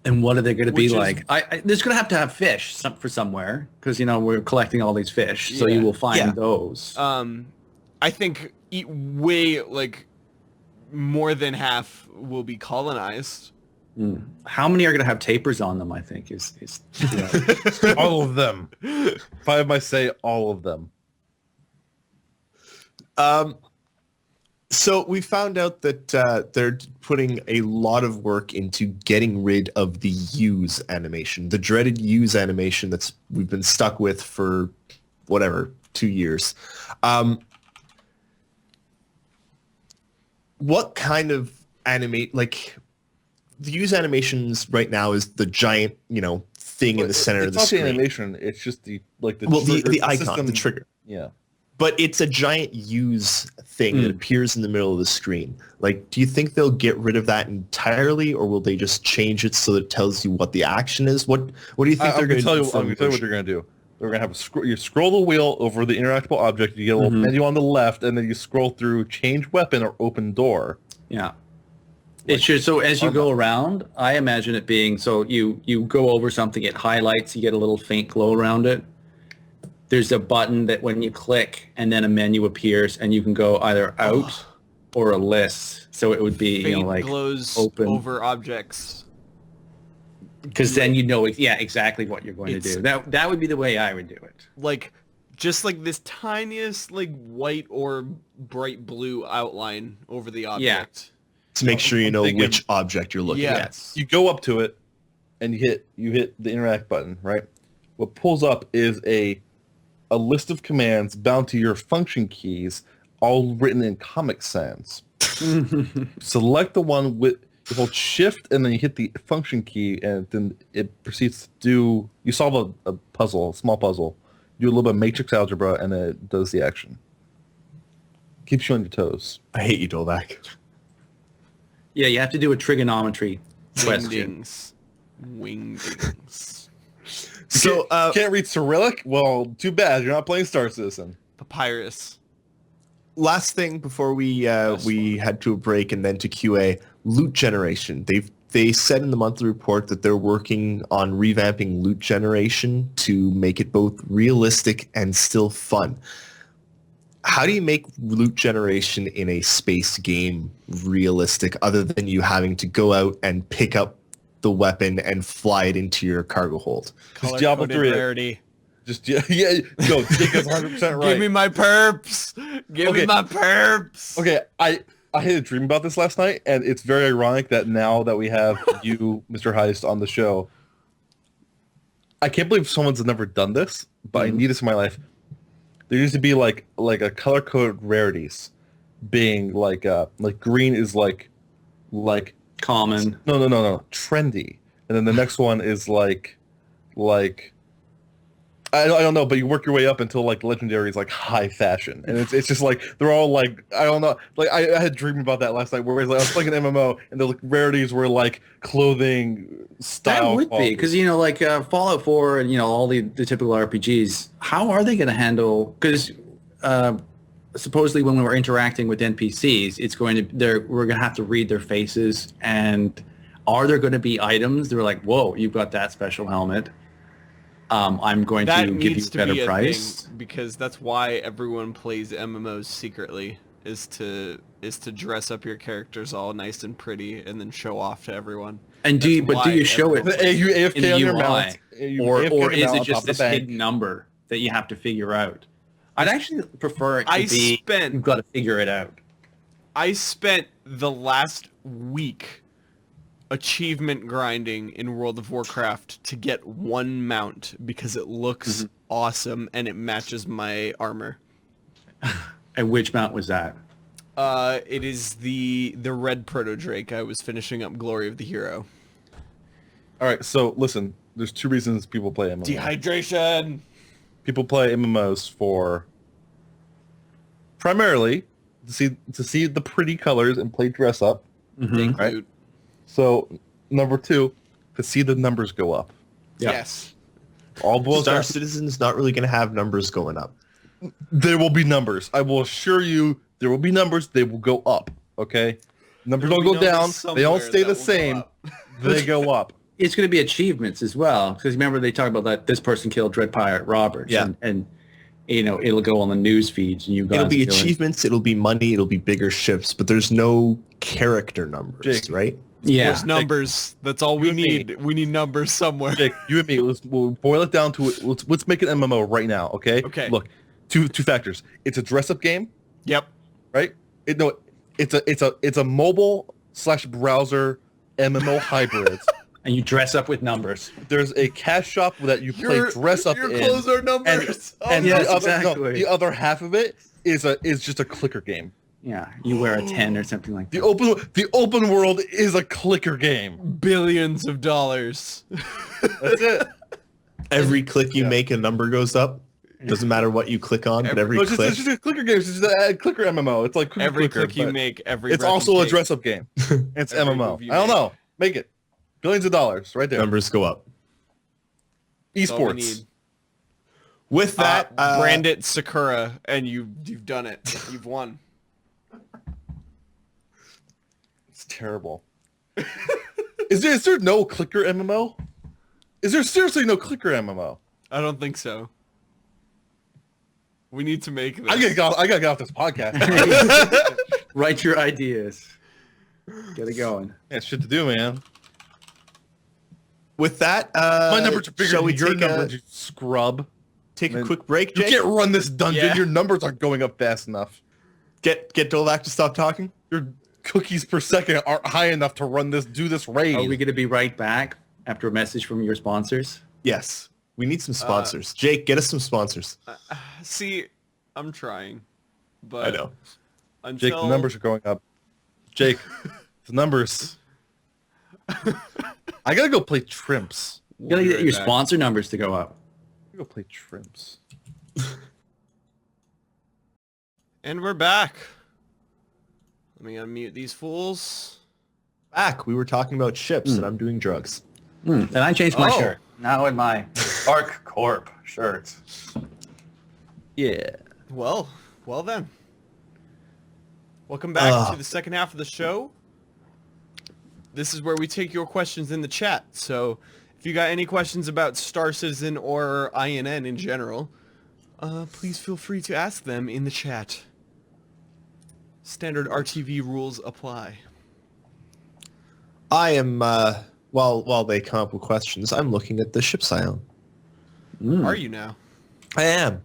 S8: And what are they going to be
S6: Which is-
S8: like? There's going to have fish for somewhere because, we're collecting all these fish. So
S6: Yeah.
S8: you will find
S5: Yeah.
S8: those.
S6: I think way like more than half will be colonized.
S8: How many are going to have tapers on them, I think, is
S7: All of them. If I might say, all of them.
S5: So we found out that they're putting a lot of work into getting rid of the use animation, the dreaded use animation we've been stuck with for 2 years. What kind of the use animations right now is the giant, thing in the center of the
S7: It's not
S5: screen.
S7: the animation. It's just the
S5: the icon,
S7: system.
S5: the trigger.
S7: Yeah.
S5: But it's a giant use thing that appears in the middle of the screen. Like, do you think they'll get rid of that entirely, or will they just change it so that it tells you what the action is? What do you think they're going to do?
S7: I'm going to tell you what they're going to do. They're going to have you scroll the wheel over the interactable object. You get a little menu on the left, and then you scroll through change weapon or open door.
S8: Yeah. It should. So as you go around, I imagine it being, so you go over something, it highlights, you get a little faint glow around it. There's a button that when you click and then a menu appears and you can go either out or a list. So it would be,
S6: Faint glows
S8: open.
S6: over objects.
S8: Because then exactly what you're going to do. That would be the way I would do it.
S6: Like, just like this tiniest, like, white or bright blue outline over the object.
S5: To make sure you know
S7: thinking-
S5: which object you're looking at.
S6: Yes.
S7: You go up to it, and you hit the interact button, right? What pulls up is a list of commands bound to your function keys, all written in Comic Sans. Select the one with, you hold shift and then you hit the function key, and then it proceeds to do, you solve a puzzle, a small puzzle, do a little bit of matrix algebra, and then it does the action. Keeps you on your toes.
S5: I hate you, Dolvak.
S8: Yeah, you have to do a trigonometry question.
S6: Wingdings.
S5: So,
S7: Can't read Cyrillic? Well, too bad. You're not playing Star Citizen.
S6: Papyrus.
S5: last thing before we head to a break and then to QA, loot generation. They said in the monthly report that they're working on revamping loot generation to make it both realistic and still fun. How do you make loot generation in a space game realistic other than you having to go out and pick up the weapon and fly it into your cargo hold?
S7: Just Diablo 3.
S6: Rarity.
S7: Just no, take us 100% right.
S6: Give me my perps. Give me
S7: Okay.
S6: my perps.
S7: Okay, I had a dream about this last night, and it's very ironic that now that we have you, Mr. Heyst, on the show, I can't believe someone's never done this, but I need this in my life. There used to be like a color code rarities, being like green is like
S8: Common.
S7: no trendy, and then the next one is like I don't know, but you work your way up until like legendary is like high fashion, and it's just like they're all like I don't know, like I had a dream about that last night where I was playing an MMO and the rarities were like clothing style.
S8: That would be because like Fallout 4 and all the typical RPGs. How are they going to handle? Because supposedly when we're interacting with NPCs, we're going to have to read their faces, and are there going to be items that are like, whoa, you've got that special helmet? I'm going
S6: That
S8: to give you
S6: needs
S8: a
S6: to
S8: better
S6: be a
S8: price.
S6: thing because that's why everyone plays MMOs secretly is to dress up your characters all nice and pretty and then show off to everyone.
S8: And do you show it
S7: You
S8: in
S7: AFK
S8: the
S7: on your
S8: UI,
S7: mount,
S8: or is it just this hidden number that you have to figure out? I'd actually prefer it to you've got to figure it out.
S6: I spent the last week achievement grinding in World of Warcraft to get one mount because it looks awesome and it matches my armor.
S8: And which mount was that?
S6: It is the red proto drake. I was finishing up Glory of the Hero.
S7: All right, so listen, there's two reasons people play MMOs.
S6: Dehydration.
S7: People play MMOs for primarily to see the pretty colors and play dress up.
S6: Thank
S7: Right?
S6: you.
S7: So number two, to see the numbers go up.
S8: Yeah.
S6: Yes.
S7: All boils
S5: Star
S7: down.
S5: Citizen's not really going to have numbers going up.
S7: There will be numbers. I will assure you, there will be numbers. They will go up. Okay, numbers don't go down. They don't stay the same. They go up.
S8: It's going to be achievements as well, because remember they talk about that this person killed Dread Pirate Roberts,
S5: Yeah.
S8: and you know it'll go on the news feeds, and you guys
S5: It'll be
S8: doing-
S5: achievements, it'll be money, it'll be bigger ships, but there's no character numbers,
S7: Jake.
S5: right?
S8: Yeah,
S6: There's numbers. That's all we
S7: You and me.
S6: need. We need numbers somewhere.
S7: Jake, you and me, we'll boil it down to it. Let's make an MMO right now, okay?
S6: Okay.
S7: Look, two factors. It's a dress-up game,
S6: Yep.
S7: right? It's a mobile / browser MMO hybrid.
S8: and you dress up with numbers.
S7: There's a cash shop that you play dress up
S6: your
S7: in.
S6: clothes are numbers.
S7: And
S8: yes,
S7: the other,
S8: exactly.
S7: the other half of it is just a clicker game.
S8: Yeah, you wear a 10 or something like that.
S7: The open world is a clicker game.
S6: Billions of dollars.
S7: That's it.
S5: Every click you make, a number goes up. Doesn't matter what you click on, but every
S7: No, it's
S5: click.
S7: just a clicker game. It's just a clicker MMO. It's like clicker,
S6: Every
S7: clicker,
S6: click you
S7: but
S6: make, every
S7: it's
S6: breath
S7: also
S6: you
S7: a
S6: take.
S7: dress-up game. It's
S6: Every
S7: MMO.
S6: move you
S7: I don't
S6: make.
S7: know. Make it. Billions of dollars right there.
S5: Numbers go up.
S6: That's all we
S7: Esports.
S6: need.
S5: With that,
S6: Brand it Sakura, and you've done it. You've won.
S7: It's terrible. Is there no clicker MMO? Is there seriously no clicker MMO?
S6: I don't think so. We need to make this.
S7: I gotta get off this podcast.
S8: Write your ideas. Get it going.
S7: Yeah, shit to do, man.
S5: with that,
S7: My numbers are bigger
S5: shall
S7: than
S5: we
S7: your
S5: take
S7: numbers, you scrub.
S5: take a
S7: Man,
S5: quick break,
S7: You
S5: Jake?
S7: can't run this dungeon.
S6: Yeah.
S7: Your numbers aren't going up fast enough.
S5: Get Dolvak to stop talking?
S7: Your cookies per second aren't high enough to do this raid.
S8: Are we going to be right back after a message from your sponsors?
S5: Yes. We need some sponsors. Jake, get us some sponsors.
S6: See, I'm trying, but
S5: I know.
S6: Until...
S7: Jake, the numbers are going up. Jake, the numbers. I gotta go play Trimps.
S8: You got to get your sponsor numbers to go up.
S7: I gotta go play Trimps.
S6: And we're back. Let me unmute these fools.
S5: Back. We were talking about ships, and I'm doing drugs.
S8: Then I changed my
S6: Oh.
S8: shirt. Now in my Arc Corp shirt.
S7: Yeah.
S6: Well then. Welcome back to the second half of the show. This is where we take your questions in the chat. So if you got any questions about Star Citizen or INN in general, please feel free to ask them in the chat. Standard RTV rules apply.
S5: I am, while they come up with questions, I'm looking at the ships I own.
S6: Are you now?
S5: I am.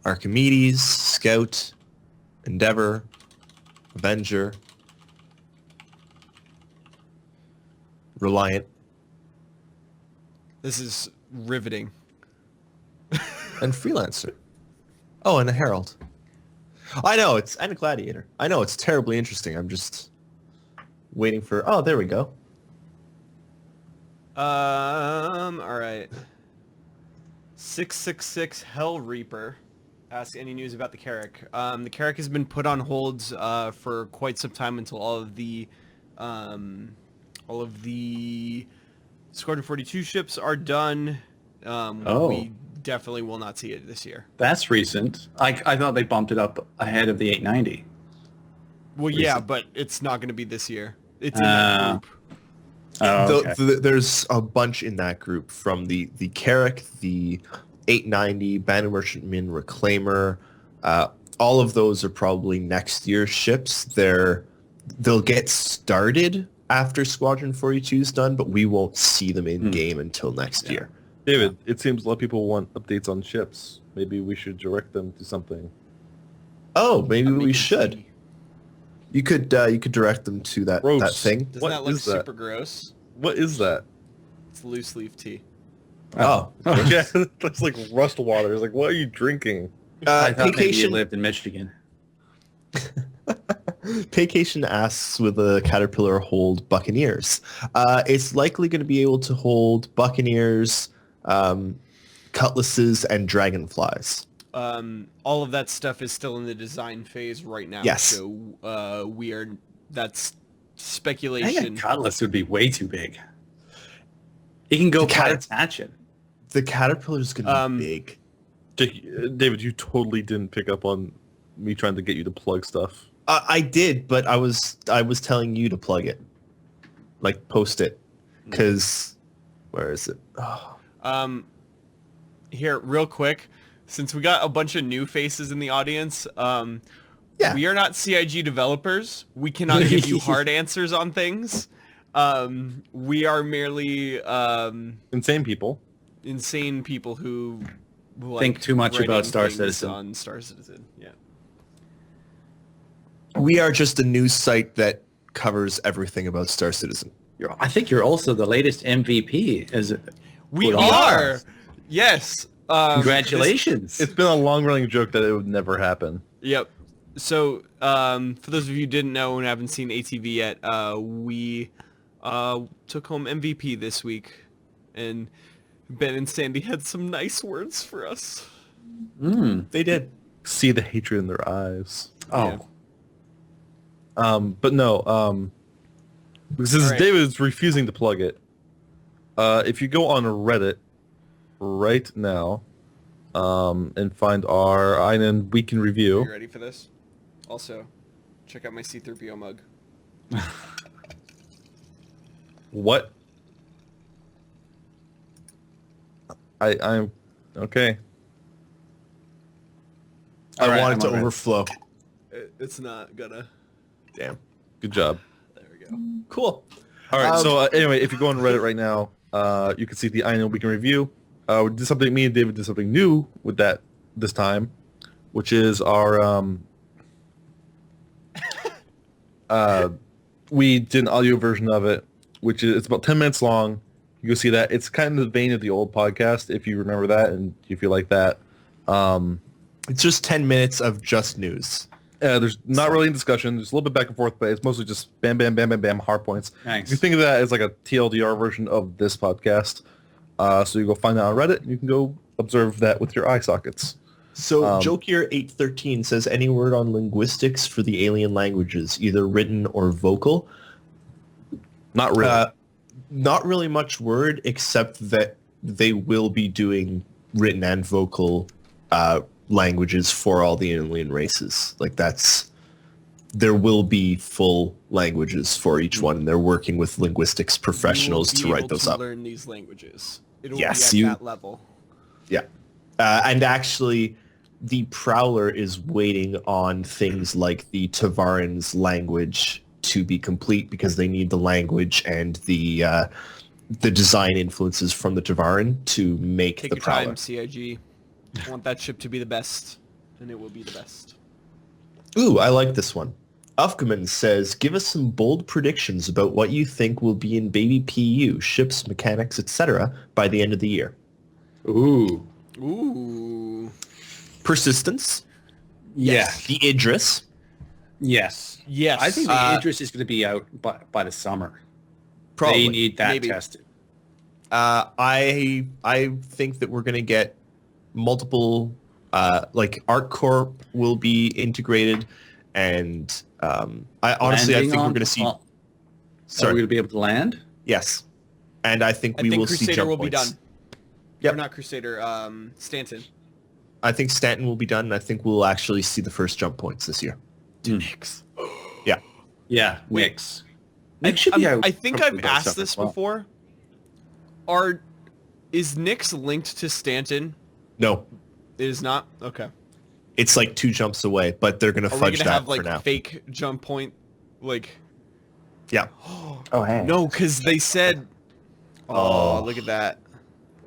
S5: Archimedes, Scout, Endeavor, Avenger, Reliant,
S6: This is riveting.
S5: and Freelancer. Oh, and a Herald. I know, and a Gladiator. I know, it's terribly interesting. I'm just waiting for... Oh, there we go.
S6: All right. 666 Hell Reaper asks any news about the Carrack. The Carrack has been put on holds for quite some time until all of the Squadron 42 ships are done. We definitely will not see it this year.
S8: That's recent. I thought they bumped it up ahead of the 890.
S6: Well, yeah, but it's not going to be this year. It's in that group.
S8: Oh, okay.
S5: There's a bunch in that group from the Carrack, the 890, Banner Merchantman, Reclaimer. All of those are probably next year's ships. They'll get started after Squadron 42 is done, but we won't see them in game until next year.
S7: David, it seems a lot of people want updates on ships. Maybe we should direct them to something.
S5: Oh, maybe we should. You could direct them to that thing.
S6: Doesn't
S7: What
S6: that look
S7: is that?
S6: super gross?
S7: What is that?
S6: It's loose leaf tea.
S5: Oh,
S7: Yeah, that's like rust water. It's like, what are you drinking?
S8: I thought maybe you
S5: Vacation.
S8: lived in Michigan.
S5: Vacation asks, will the Caterpillar hold Buccaneers? It's likely going to be able to hold Buccaneers, Cutlasses, and Dragonflies.
S6: All of that stuff is still in the design phase right now.
S5: Yes.
S6: So that's
S8: I think
S6: speculation.
S8: a Cutlass would be way too big. You can go attach it.
S5: The Caterpillar is going to be big.
S7: David, you totally didn't pick up on me trying to get you to plug stuff.
S5: I did, but I was telling you to plug it, like post it, because where is it? Oh.
S6: Here, real quick, since we got a bunch of new faces in the audience, we are not CIG developers. We cannot give you hard answers on things. We are merely
S7: Insane people.
S6: insane people who
S8: Think too much
S6: writing
S8: about Star
S6: things
S8: Citizen.
S6: on Star Citizen. Yeah.
S5: We are just a news site that covers everything about Star Citizen.
S8: I think you're also the latest MVP.
S6: We
S8: Put
S6: are.
S8: on.
S6: Yes.
S8: Congratulations.
S7: It's been a long-running joke that it would never happen.
S6: Yep. So, for those of you who didn't know and haven't seen ATV yet, we took home MVP this week, and Ben and Sandy had some nice words for us.
S5: They did.
S7: See the hatred in their eyes.
S8: Oh.
S7: But no, since
S6: right.
S7: David's refusing to plug it, if you go on Reddit right now, and find our INN Week in
S6: Are
S7: Review.
S6: you ready for this? Also, check out my C-3PO mug.
S7: What? I'm okay.
S5: I
S8: right,
S5: want
S8: I'm
S5: it to
S8: all right.
S5: overflow.
S6: It's not gonna.
S5: Damn.
S7: Good job.
S6: There we go.
S5: Cool.
S7: All right. So anyway, if you go on Reddit right now, you can see the INN Week in Review. We did something. Me and David did something new with that this time, which is our we did an audio version of it, which is it's about 10 minutes long. You can see that it's kind of the vein of the old podcast, if you remember that and if you like that.
S5: It's just 10 minutes of just news.
S7: There's not really any discussion. There's a little bit back and forth, but it's mostly just bam, bam, bam, bam, bam, hard points.
S8: Thanks.
S7: You think of that as like a TLDR version of this podcast. So you go find that on Reddit, and you can go observe that with your eye sockets.
S5: So Jokier813 says, any word on linguistics for the alien languages, either written or vocal?
S7: Not really.
S5: Not really much word, except that they will be doing written and vocal languages for all the alien races. Like there will be full languages for each one. And they're working with linguistics professionals to write those up.
S6: Learn these languages. It'll
S5: Yes,
S6: be at that level.
S5: Yeah. And actually, the Prowler is waiting on things like the Tavaran's language to be complete because they need the language and the design influences from the Tavaran to make
S6: Take
S5: the
S6: your
S5: Prowler.
S6: time, CIG. I want that ship to be the best, and it will be the best.
S5: Ooh, I like this one. Ufkaman says, give us some bold predictions about what you think will be in Baby PU, ships, mechanics, etc. by the end of the year.
S8: Ooh.
S6: Ooh.
S5: Persistence,
S8: Yeah.
S5: the Idris,
S8: Yes.
S6: Yes.
S8: I think the Idris is going to be out by the summer.
S5: probably.
S8: They need that
S6: Maybe.
S8: tested.
S5: I think that we're going to get multiple, like Arc Corp will be integrated, and I honestly I
S8: Landing
S5: think we're
S8: on-
S5: going to see.
S8: Are we
S5: Sorry,
S8: going to be able to land?
S5: yes, and I think
S6: I
S5: we
S6: think
S5: will see
S6: Crusader
S5: jump
S6: will be
S5: points.
S6: done.
S5: Yep.
S6: Or not Crusader, Stanton.
S5: I think Stanton will be done, and I think we'll actually see the first jump points this year.
S6: Nix.
S5: Yeah.
S8: Yeah, Wix. Nick should be out
S6: I think
S8: from
S6: I've
S8: that
S6: asked
S8: stuff
S6: this
S8: as well.
S6: before. Is Nyx linked to Stanton?
S5: No,
S6: It is not? Okay.
S5: it's like 2 jumps away, but they're gonna
S6: Are we
S5: fudge
S6: gonna
S5: that
S6: have
S5: for
S6: like
S5: now.
S6: fake jump point? Like,
S5: Yeah.
S9: Oh, hey.
S6: no, because they said. Oh, look at that.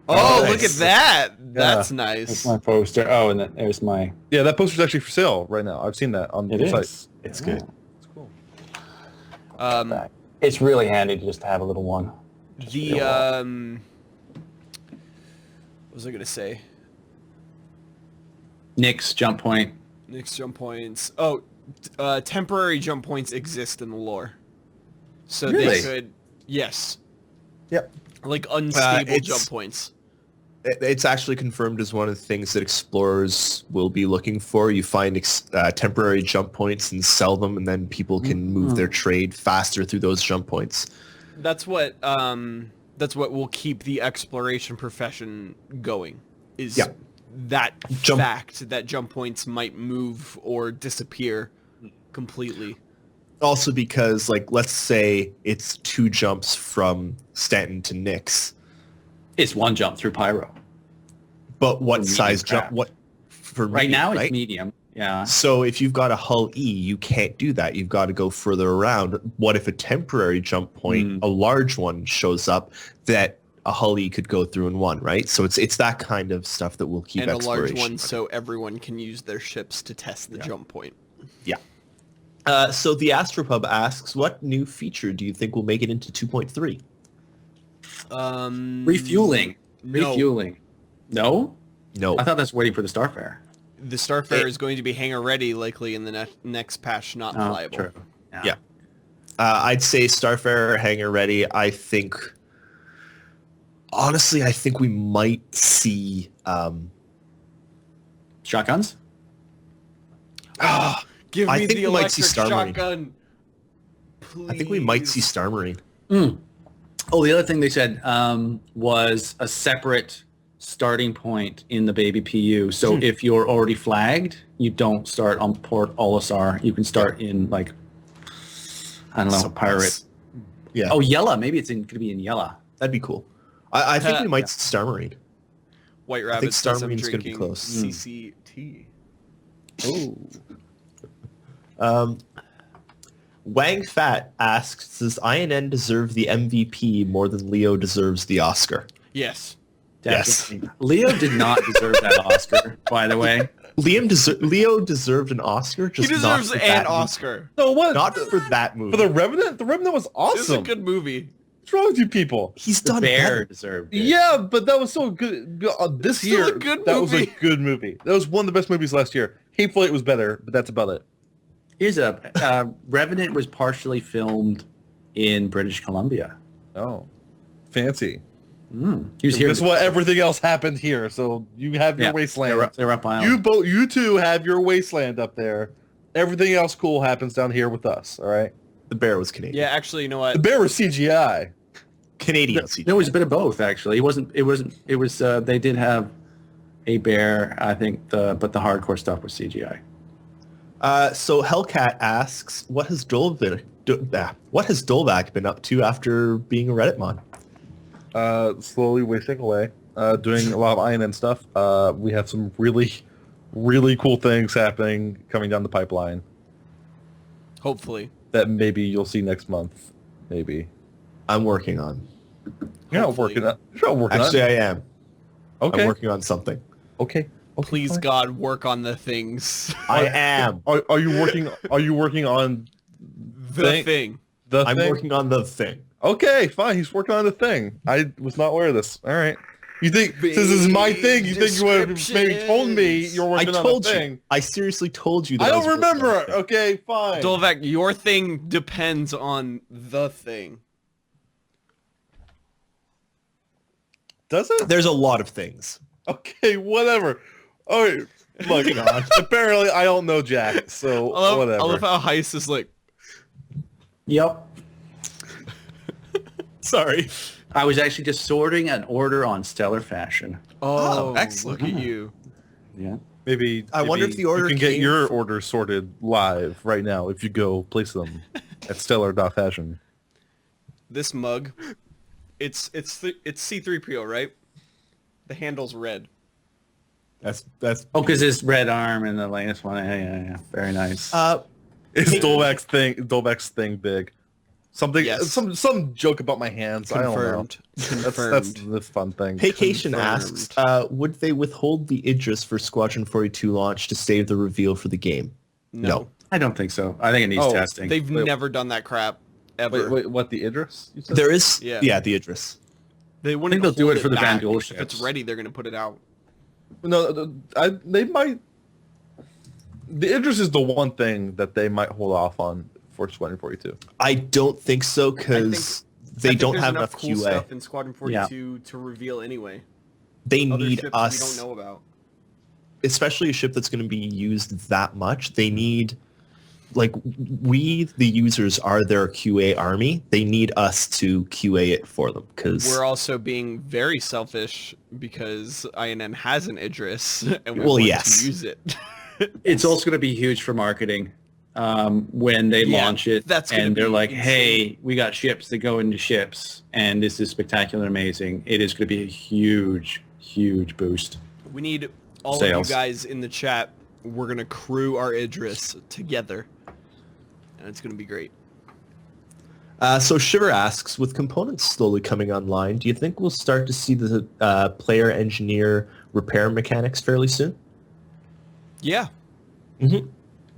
S5: Oh,
S6: Oh, look
S5: nice.
S6: at that. That's
S9: That's
S6: nice.
S9: my poster. Oh, and then there's my...
S7: Yeah, that poster's actually for sale right now. I've seen that on
S9: It
S7: the site.
S9: is.
S5: It's good.
S7: It's cool.
S6: Um,
S9: It's really handy to just have a little one.
S6: the what was I gonna say?
S8: Nick's jump point.
S6: Nyx jump points. Oh, temporary jump points exist in the lore, so
S8: Really?
S6: they could. Yes.
S5: Yep.
S6: Like unstable
S5: it's-
S6: jump points.
S5: It's actually confirmed as one of the things that explorers will be looking for. You find temporary jump points and sell them, and then people can move their trade faster through those jump points.
S6: That's what will keep the exploration profession going. Is
S5: Yeah.
S6: that
S5: Jump-
S6: fact that jump points might move or disappear completely.
S5: Also because, like, let's say it's 2 jumps from Stanton to Nyx,
S8: It's 1 jump through Pyro.
S5: but what
S8: Medium
S5: size
S8: craft.
S5: jump? What for
S8: Right
S5: medium,
S8: now it's
S5: right?
S8: medium. Yeah.
S5: So if you've got a hull E, you can't do that. You've got to go further around. What if a temporary jump point, a large one, shows up that a hull E could go through in one, right? So it's that kind of stuff that will keep
S6: And a
S5: exploration.
S6: large one so everyone can use their ships to test the jump point.
S5: Yeah. So the Astropub asks, what new feature do you think will make it into 2.3?
S8: Refueling.
S6: No.
S8: Refueling. No?
S5: No.
S8: I thought that's waiting for the Starfare.
S6: The Starfare is going to be hangar ready likely in the next patch, not flyable.
S8: True.
S5: Yeah. I'd say Starfarer hangar ready. I think, honestly, I think we might see.
S8: Shotguns?
S6: Give
S5: I
S6: me
S5: think
S6: the
S5: we might see
S6: electric
S5: Star Marine.
S6: shotgun. Please.
S5: I think we might see Star Marine.
S8: Oh, the other thing they said was a separate starting point in the baby PU. So if you're already flagged, you don't start on Port Olisar. You can start in, like, I don't know,
S5: Some
S8: Pirate.
S5: place. Yeah.
S8: Oh, Yella. Maybe it's going to be in Yella.
S5: That'd be cool. I think we might see Star Marine.
S6: White
S5: I
S6: Rabbit
S5: think Star
S6: says I'm
S5: Marine's gonna be
S6: drinking
S5: close.
S6: CCT.
S5: Wang Fat asks, does INN deserve the MVP more than Leo deserves the Oscar?
S6: Yes.
S5: Yes.
S8: Definitely. Leo did not deserve that Oscar, by the way.
S5: Leo deserved an Oscar.
S6: He
S5: Just not
S6: deserves
S5: for
S6: an
S5: that
S6: Oscar.
S7: No, what?
S5: Movie. Not for that movie.
S7: For the Revenant? The Revenant was
S6: This is a
S7: awesome.
S6: good movie.
S7: What's wrong with you people?
S5: He's
S8: The
S5: done
S8: Bear
S5: better.
S8: deserved it.
S7: Yeah, but that was so good. This
S6: Still a
S7: year,
S6: good
S7: that was a
S6: movie.
S7: good movie. That was one of the best movies last year. Hateful Eight was better, but that's about it.
S8: Here's a Revenant was partially filmed in British Columbia.
S7: Oh, fancy.
S8: He was here.
S7: Guess what? Everything else happened here, so you have your wasteland.
S8: They're up island.
S7: You two have your wasteland up there. Everything else cool happens down here with us. All right.
S5: The Bear was Canadian.
S6: Yeah, actually, you know
S7: The
S6: what?
S7: bear was CGI.
S5: Canadian CGI.
S8: There was a bit of both, actually. It was. They did have a bear, I think. But the hardcore stuff was CGI.
S5: So Hellcat asks, what has Dolvak been up to after being a Reddit mod?
S7: Slowly wasting away. Doing a lot of INN stuff. We have some really, really cool things happening coming down the pipeline
S6: Hopefully.
S7: that maybe you'll see next month. Maybe.
S5: I'm working on.
S7: You're not
S6: Hopefully.
S7: working on. You're not working
S5: Actually,
S7: on.
S5: I am.
S7: Okay.
S5: I'm working on something.
S7: Okay.
S6: Please,
S7: fine.
S6: God, work on the things.
S5: I am.
S7: Are you working? Are you working on
S6: The thing.
S7: the
S5: I'm
S7: thing?
S5: working on the thing.
S7: Okay, fine. He's working on the thing. I was not aware of this. All right. You think since this is my thing, you think you would have maybe told me you're
S5: I
S7: working on
S5: told
S7: the
S5: you.
S7: thing?
S5: I seriously told you that
S7: I
S5: was
S7: don't
S5: working on
S7: remember.
S5: the thing.
S7: Okay, fine.
S6: Dolvak, your thing depends on the thing.
S7: Does it?
S5: There's a lot of things.
S7: Okay, whatever. All right. Look, apparently I don't know Jack, so whatever.
S6: I love how Heist is like,
S8: Yep.
S5: Sorry.
S8: I was actually just sorting an order on Stellar.Fashion.
S6: oh,
S5: excellent.
S6: look at you.
S8: Yeah.
S7: Maybe
S5: I wonder if the order
S7: you can get
S5: came
S7: your
S5: f-
S7: orders sorted live right now if you go place them at Stellar.Fashion.
S6: this mug, it's C3PO, right? The handle's red.
S5: That's
S8: Oh, because it's red arm in the latest one. Yeah. Very nice.
S7: Is Dolvak's thing big? Something,
S6: Yes.
S7: some joke about my hands.
S6: Confirmed.
S7: I don't know. That's
S6: Confirmed.
S7: the fun thing.
S5: Paycation asks, would they withhold the Idris for Squadron 42 launch to save the reveal for the game? No.
S8: I don't think so. I think it needs testing.
S6: They've never done that crap ever.
S7: Wait, what, the Idris? You said?
S5: There is,
S6: Yeah.
S5: the Idris.
S6: They wouldn't
S8: they'll do
S6: hold
S8: it for the
S6: back.
S8: Van
S6: If it's ready, they're gonna put it out.
S7: No, they might. The Idris is the one thing that they might hold off on for Squadron 42.
S5: I don't think so because they don't have enough
S6: cool
S5: QA.
S6: stuff in Squadron 42 to reveal anyway.
S5: They
S6: Other
S5: need
S6: ships
S5: us,
S6: we don't know about.
S5: especially a ship that's going to be used that much. They need, like, we, the users, are their QA army. They need us to QA it for them because
S6: We're also being very selfish because INN has an Idris and we
S5: Well,
S6: want
S5: yes.
S6: to use it.
S8: It's also going to be huge for marketing when they launch it.
S6: that's gonna
S8: and they're
S6: be
S8: like,
S6: insane.
S8: hey, we got ships that go into ships, and this is spectacular and amazing. It is going to be a huge, huge boost.
S6: We need all
S8: Sales.
S6: of you guys in the chat. We're going to crew our Idris together. And it's going to be great.
S5: So Shiver asks, with components slowly coming online, do you think we'll start to see the player engineer repair mechanics fairly soon?
S6: Yeah.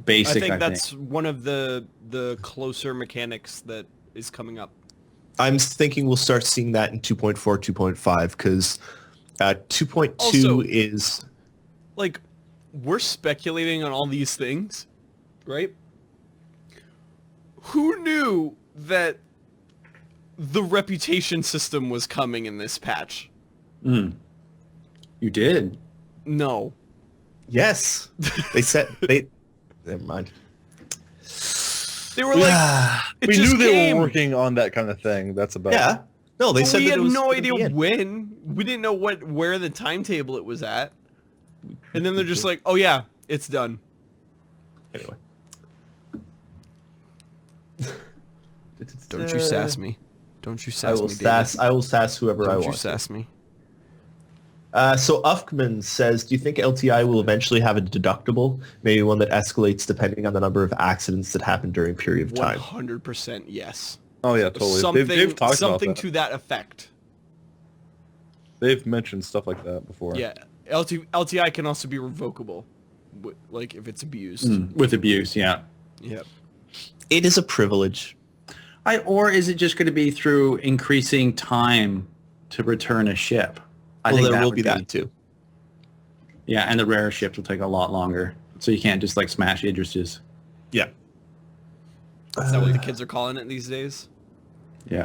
S8: Basic,
S6: I think that's one of the closer mechanics that is coming up.
S5: I'm thinking we'll start seeing that in 2.4, 2.5, because 2.2
S6: Also-
S5: is...
S6: Like, we're speculating on all these things, right? Who knew that the reputation system was coming in this patch?
S8: You did.
S6: No.
S5: Yes. They said... Never mind.
S6: They were like, it
S7: We
S6: just
S7: knew they
S6: came.
S7: were working on that kind of thing. That's about
S5: Yeah. No, they
S6: But
S5: said
S6: we
S5: that
S6: had
S5: it was
S6: no
S5: gonna be
S6: idea
S5: in.
S6: when. We didn't know where the timetable it was at. And then they're just like, oh yeah, it's done.
S5: Anyway.
S6: Don't you sass me. Don't you
S5: I
S6: sass
S5: will
S6: me,
S5: sass.
S6: David.
S5: I will sass whoever I
S6: Don't you
S5: want.
S6: sass me.
S5: So Ufkman says, do you think LTI will eventually have a deductible? Maybe one that escalates depending on the number of accidents that happen during a period of time.
S6: 100% yes.
S7: Oh yeah, totally.
S6: Something,
S7: They've talked
S6: something
S7: about that.
S6: to that effect.
S7: They've mentioned stuff like that before.
S6: Yeah. LTI can also be revocable, like if it's abused.
S8: With abuse, yeah.
S6: Yep.
S5: It is a privilege.
S8: Or is it just going to be through increasing time to return a ship? I
S5: Well,
S8: think
S5: there
S8: that
S5: will
S8: would
S5: be that too.
S8: Yeah, and the rare ships will take a lot longer. So you can't just like smash Idrises.
S5: Yeah.
S6: Is that what the kids are calling it these days?
S8: Yeah.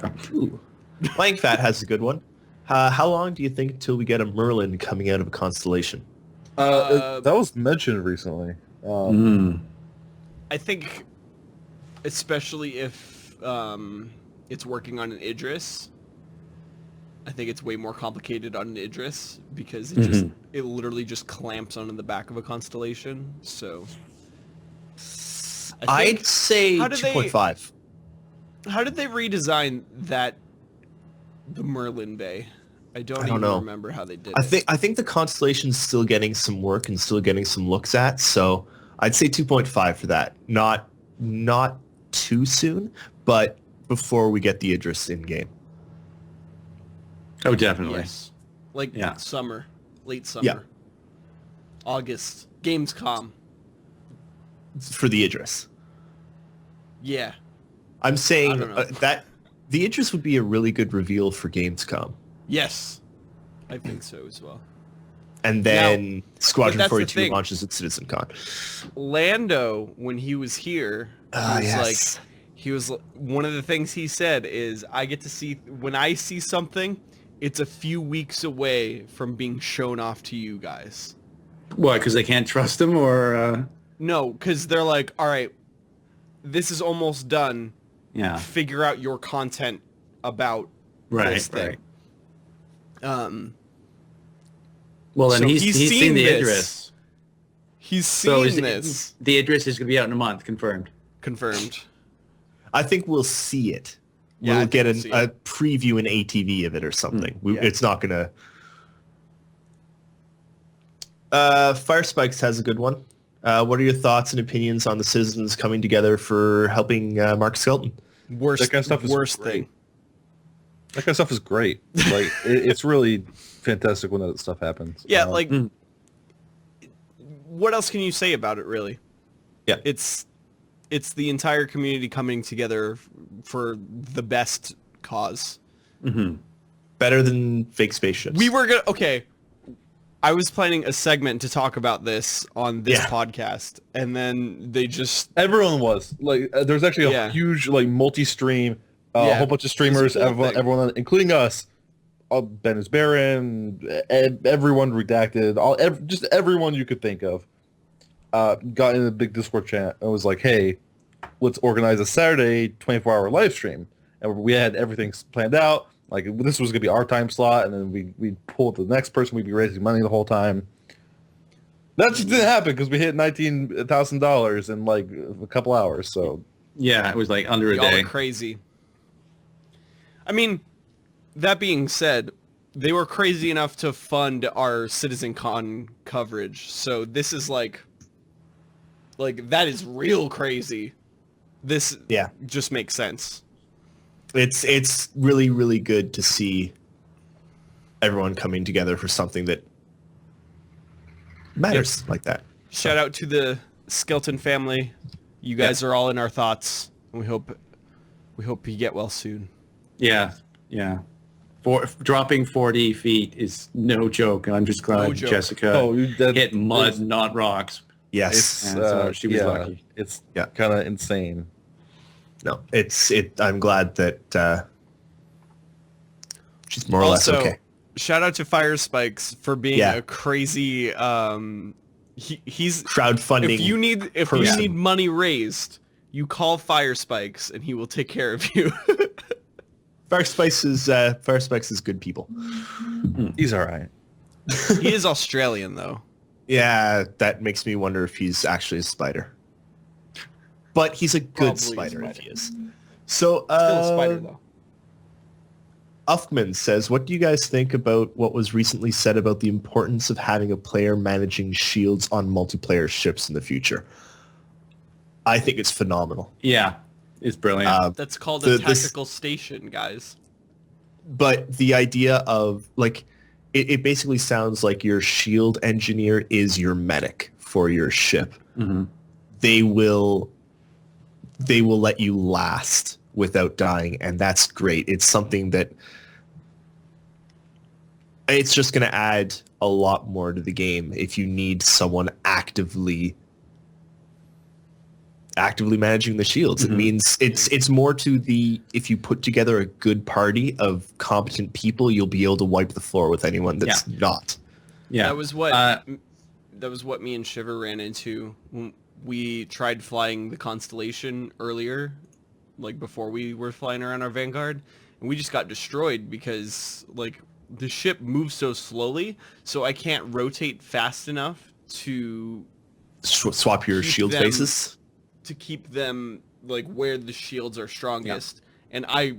S5: Lang Fat has a good one. How long do you think until we get a Merlin coming out of a constellation?
S7: That was mentioned recently.
S6: I think, especially if it's working on an Idris, I think it's way more complicated on an Idris because it literally just clamps onto the back of a constellation. So I think,
S5: I'd say
S6: how did they-
S5: 2.5.
S6: how did they redesign the Merlin Bay? I don't even
S5: know.
S6: remember how they did
S5: I think the constellation's still getting some work and still getting some looks at, so I'd say 2.5 for that. Not too soon, but before we get the Idris in game.
S8: Oh, definitely.
S6: Yes. Like
S8: Yeah.
S6: summer, late summer.
S5: Yeah.
S6: August. Gamescom.
S5: For the Idris.
S6: Yeah.
S5: I'm saying
S6: I don't know.
S5: that the Idris would be a really good reveal for Gamescom.
S6: Yes. I think so as well.
S5: And then
S6: but
S5: Squadron
S6: that's the
S5: 42
S6: thing.
S5: launches at CitizenCon.
S6: Lando, when he was here, he was like, one of the things he said is, I get to see, when I see something, it's a few weeks away from being shown off to you guys.
S8: What, because they can't trust him or...
S6: No, because they're like, all right, this is almost done.
S8: Yeah.
S6: Figure out your content about this thing.
S8: Right.
S6: So
S8: Well, then he's seen the
S6: this.
S8: Idris.
S6: He's
S8: So
S6: seen this.
S8: The Idris is going to be out in a month, confirmed.
S6: Confirmed.
S5: I think we'll see it.
S6: Yeah, I
S5: we'll
S6: think
S5: get
S6: we'll see
S5: a
S6: it.
S5: preview in ATV of it or something.
S6: yeah.
S5: It's not gonna. Fire Spikes has a good one. What are your thoughts and opinions on the citizens coming together for helping Mark Skelton?
S6: Worst,
S7: That kind of stuff is
S6: worst
S7: great.
S6: thing.
S7: That kind of stuff is great. Like it's really fantastic when that stuff happens.
S6: Yeah, like, what else can you say about it, really?
S5: Yeah.
S6: It's the entire community coming together for the best cause.
S5: Better than fake spaceships.
S6: We were okay. I was planning a segment to talk about this on this
S5: Yeah.
S6: podcast, and then they just
S7: everyone was like, there's actually a
S6: Yeah.
S7: huge like multi-stream, a
S6: Yeah.
S7: whole bunch of streamers,
S6: It's a whole thing.
S7: everyone, including us, Ben is Baron, everyone redacted, just everyone you could think of, got in a big Discord chat and was like, hey, let's organize a Saturday 24-hour live stream. And we had everything planned out. Like, this was going to be our time slot, and then we'd pull the next person. We'd be raising money the whole time. That just didn't happen because we hit $19,000 in, like, a couple hours, so...
S8: Yeah, it was like under a
S6: y'all
S8: day.
S6: are crazy. I mean, that being said, they were crazy enough to fund our CitizenCon coverage, so this is like that is real crazy. This just makes sense.
S5: It's really, really good to see everyone coming together for something that matters like that.
S6: Shout out to the Skeleton family. You guys are all in our thoughts, and we hope you get well soon.
S8: Yeah, yeah. Dropping 40 feet is no joke. I'm just glad
S6: No joke.
S8: Jessica
S7: that
S8: hit mud,
S7: is-
S8: not rocks.
S5: Yes.
S8: And so she was lucky.
S7: It's kind of insane.
S5: No, I'm glad that she's more or less
S6: Also,
S5: okay.
S6: shout out to Fire Spikes for being
S5: Yeah.
S6: a crazy. He's
S5: Crowdfunding.
S6: If you need
S5: person.
S6: money raised, you call Fire Spikes and he will take care of you.
S5: Fire Spikes is good people.
S7: He's all right.
S6: He is Australian though.
S5: Yeah, that makes me wonder if he's actually a spider. But he's a good
S6: Probably a
S5: spider if
S6: spider.
S5: he is. So,
S6: Still a spider though.
S5: Uffman says, what do you guys think about what was recently said about the importance of having a player managing shields on multiplayer ships in the future? I think it's phenomenal.
S8: Yeah, it's brilliant.
S6: That's called a
S5: this-
S6: tactical station, guys.
S5: But the idea of, like, it basically sounds like your shield engineer is your medic for your ship. They will let you last without dying, and that's great. It's something that it's just going to add a lot more to the game if you need someone actively managing the shields. It means it's more to the, if you put together a good party of competent people, you'll be able to wipe the floor with anyone that's not.
S8: Yeah,
S6: That was what me and Shiver ran into when we tried flying the Constellation earlier, like before we were flying around our Vanguard, and we just got destroyed because like the ship moves so slowly, so I can't rotate fast enough to
S5: Swap your
S6: keep
S5: shield
S6: them-
S5: faces.
S6: to keep them like where the shields are strongest. And I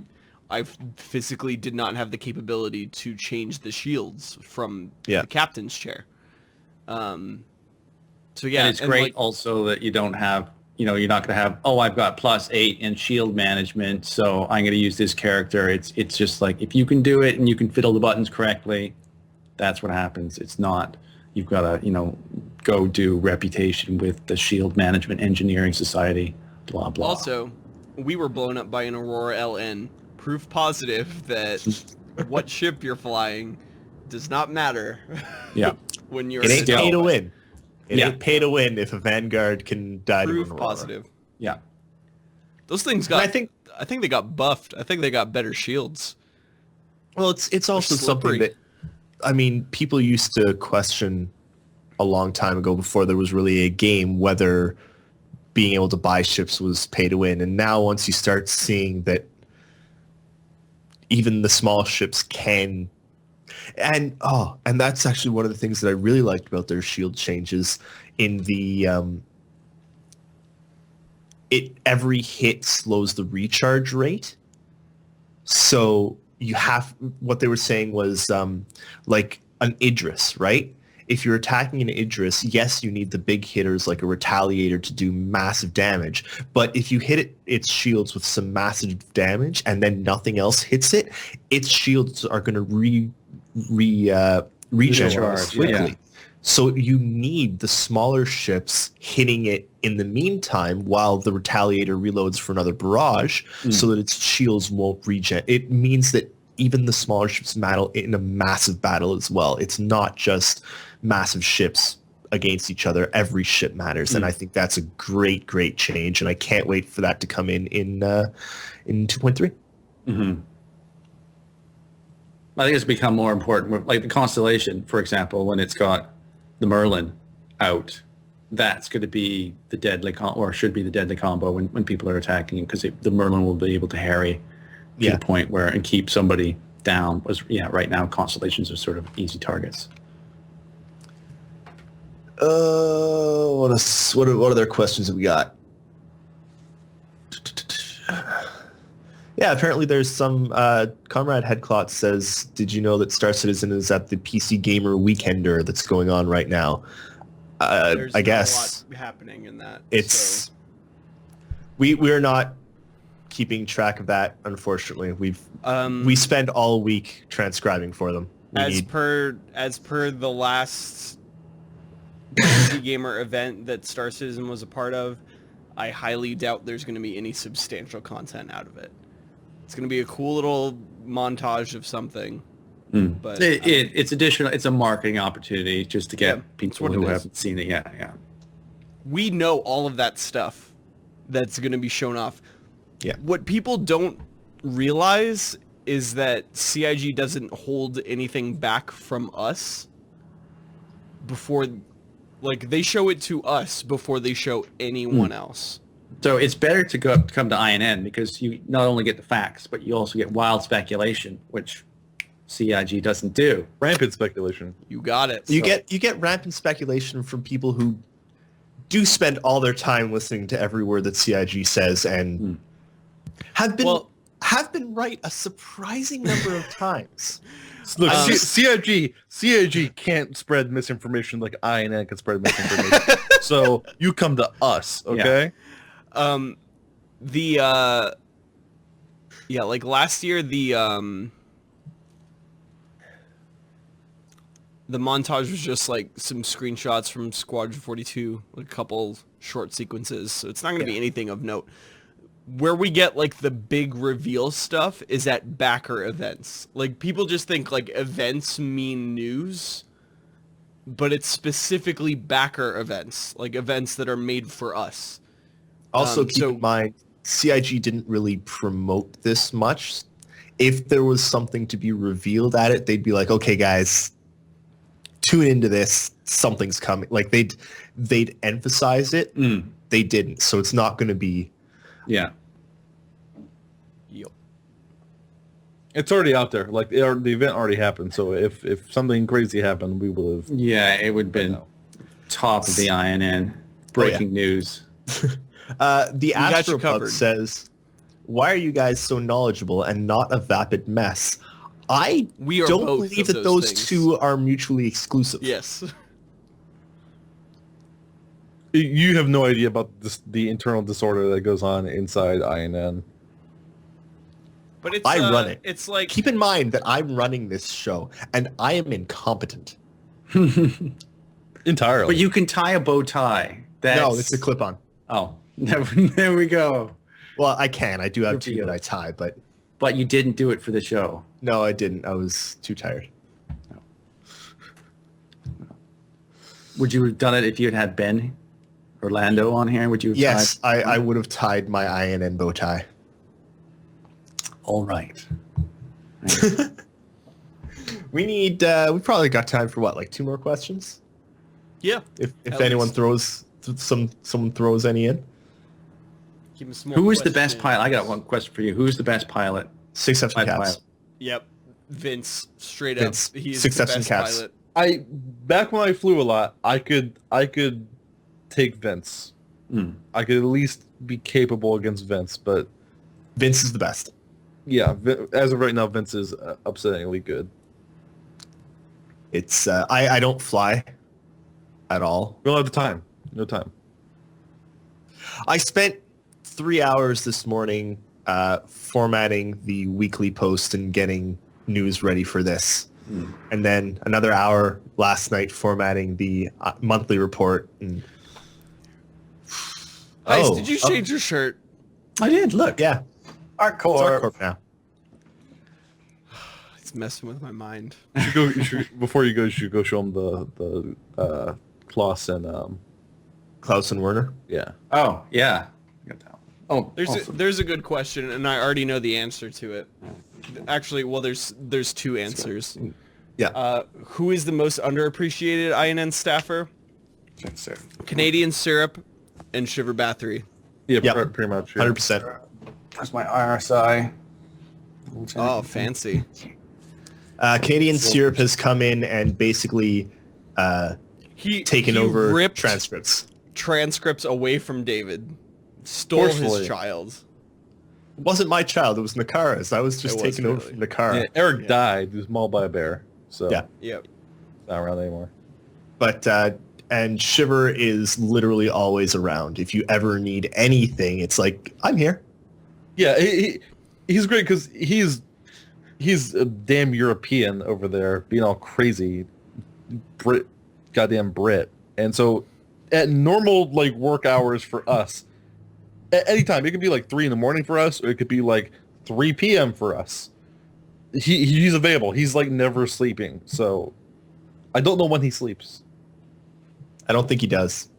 S6: physically did not have the capability to change the shields from the captain's chair. So yeah,
S8: and it's great also that you don't have, you're not going to have, I've got +8 in shield management, so I'm going to use this character. It's just like, if you can do it and you can fiddle the buttons correctly, that's what happens. It's not, you've got to, go do reputation with the Shield Management Engineering Society, blah, blah.
S6: Also, we were blown up by an Aurora LN. Proof positive that what ship you're flying does not matter.
S8: Yeah.
S6: When you're
S5: It ain't
S6: still
S5: pay to win. It
S8: Yeah.
S5: ain't pay to win if a Vanguard can die to
S6: proof
S5: an Aurora.
S6: positive.
S8: Yeah.
S6: Those things
S5: And
S6: got.
S5: I think
S6: they got buffed. I think they got better shields.
S5: Well, it's also
S6: slippery.
S5: something that, I mean, people used to question a long time ago before there was really a game whether being able to buy ships was pay to win. And now once you start seeing that even the small ships can, and that's actually one of the things that I really liked about their shield changes in the every hit slows the recharge rate. So you have, what they were saying was like an Idris, right? If you're attacking an Idris, yes, you need the big hitters like a Retaliator to do massive damage. But if you hit its shields with some massive damage and then nothing else hits it, its shields are going to recharge quickly.
S8: Yeah.
S5: So you need the smaller ships hitting it in the meantime while the Retaliator reloads for another barrage so that its shields won't regen. It means that even the smaller ships matter in a massive battle as well. It's not just massive ships against each other. Every ship matters, and I think that's a great change, and I can't wait for that to come in 2.3.
S8: I think it's become more important. Like the Constellation, for example, when it's got the Merlin out, that's going to be the deadly or should be the deadly combo when people are attacking, because the Merlin will be able to harry to the point where and keep somebody down. Right now Constellations are sort of easy targets.
S5: What other questions have we got? Yeah, apparently there's some, Comrade Headcloth says, did you know that Star Citizen is at the PC Gamer Weekender that's going on right now?
S6: There's
S5: I guess
S6: a lot happening in that.
S5: it's, we're not keeping track of that, unfortunately. We spend all week transcribing for them.
S6: As per the last PC Gamer event that Star Citizen was a part of, I highly doubt there's going to be any substantial content out of it. It's going to be a cool little montage of something. But
S8: it's additional. It's a marketing opportunity just to get people who haven't seen it yet. Yeah.
S6: We know all of that stuff that's going to be shown off.
S5: Yeah.
S6: What people don't realize is that CIG doesn't hold anything back from us before, like, they show it to us before they show anyone else.
S8: So it's better to come to INN because you not only get the facts, but you also get wild speculation, which CIG doesn't do.
S7: Rampant speculation.
S6: You got it.
S5: You get rampant speculation from people who do spend all their time listening to every word that CIG says and have been right a surprising number of times.
S7: Look, CIG can't spread misinformation like INN can spread misinformation. So you come to us, okay?
S6: Like last year, the montage was just like some screenshots from Squadron 42, like a couple short sequences. So it's not going to be anything of note. Where we get like the big reveal stuff is at backer events. Like people just think like events mean news, but it's specifically backer events, like events that are made for us.
S5: Also, keep in mind, CIG didn't really promote this much. If there was something to be revealed at it, they'd be like, okay, guys, tune into this. Something's coming. Like, they'd emphasize it. They didn't. So it's not going to be...
S8: Yeah.
S6: Yep.
S7: It's already out there. Like, the event already happened. So if something crazy happened, we will have...
S8: Yeah, it would have been top of the INN. Breaking news.
S5: The Astropub says, why are you guys so knowledgeable and not a vapid mess? We don't believe that those two are mutually exclusive.
S6: Yes.
S7: You have no idea about the internal disorder that goes on inside INN.
S6: But it's,
S5: I run it.
S6: It's like...
S5: Keep in mind that I'm running this show, and I am incompetent.
S7: Entirely.
S8: But you can tie a bow tie.
S5: No, it's a clip-on.
S8: Oh, there we go.
S5: Well, I can. I do have two that I tie, but...
S8: But you didn't do it for the show.
S5: No, I didn't. I was too tired.
S8: No. Would you have done it if you had Ben Orlando on here? Would you have
S5: Yes, I would have tied my INN bow tie.
S8: All right.
S5: We probably got time for what, like 2 more questions?
S6: Yeah.
S5: If anyone throws someone throws any in.
S8: Who is the best pilot? I got one question for you. Who's the best pilot?
S5: 6 F's and Caps.
S6: Yep. Vince, straight
S5: Vince,
S6: up. He's
S5: 6
S6: the
S5: F's and
S6: best
S5: Caps.
S6: pilot.
S7: Back when I flew a lot, I could take Vince. I could at least be capable against Vince, but
S5: Vince is the best.
S7: Yeah, as of right now, Vince is upsettingly good.
S5: It's I don't fly at all.
S7: We don't have the time. No time.
S5: I spent 3 hours this morning formatting the weekly post and getting news ready for this. And then another hour last night formatting the monthly report. And...
S6: Heyst, did you change your shirt?
S8: I did. Look.
S5: Yeah.
S9: Our
S5: It's our
S9: core.
S5: corp now.
S6: It's messing with my mind.
S7: Before you go, you should go show him the Klaus and
S5: Klaus and Werner.
S7: yeah.
S8: Oh, yeah. I got that one. Oh,
S6: There's a good question, and I already know the answer to it. Actually, well, there's two answers.
S5: Yeah.
S6: Who is the most underappreciated INN staffer? Canadian Syrup and Shiver Bathory.
S7: Yeah,
S5: Yep.
S7: pretty much. Yeah.
S5: 100%.
S9: That's my RSI.
S6: Oh, fancy.
S5: Canadian Syrup has come in and basically taken
S6: he
S5: over
S6: ripped
S5: transcripts.
S6: transcripts away from David. Stole
S7: Forcefully.
S6: his child.
S5: It wasn't my child. It was Nakara's. I was just
S6: It was
S5: taken over
S6: really.
S5: from Nakara.
S7: Yeah, Eric died. He was mauled by a bear. So
S5: Yeah.
S6: Yep.
S7: not around anymore.
S5: But and Shiver is literally always around. If you ever need anything, it's like, I'm here.
S7: Yeah, he's great because he's a damn European over there, being all crazy, goddamn Brit. And so, at normal like work hours for us, at any time it could be like 3 a.m. for us, or it could be like 3 p.m. for us. He's available. He's like never sleeping. So, I don't know when he sleeps.
S5: I don't think he does.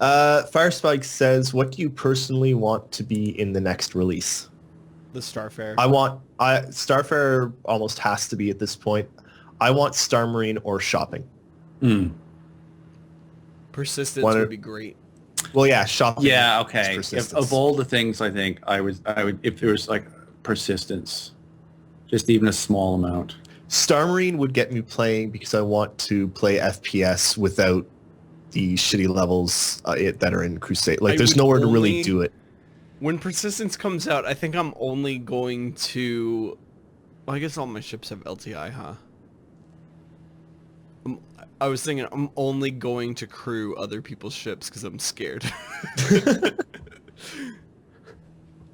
S5: Firespike says, what do you personally want to be in the next release?
S6: The Starfare.
S5: Starfare almost has to be at this point. I want Star Marine or shopping.
S6: Persistence would be great.
S5: Well, yeah, shopping.
S8: Yeah,
S5: is
S8: okay.
S5: persistence.
S8: Of all the things, I think I would if there was like persistence, just even a small amount.
S5: Star Marine would get me playing because I want to play FPS without the shitty levels that are in Crusade. Like, there's nowhere to really do it.
S6: When Persistence comes out, I think I'm only going to... Well, I guess all my ships have LTI, huh? I was thinking I'm only going to crew other people's ships because I'm scared.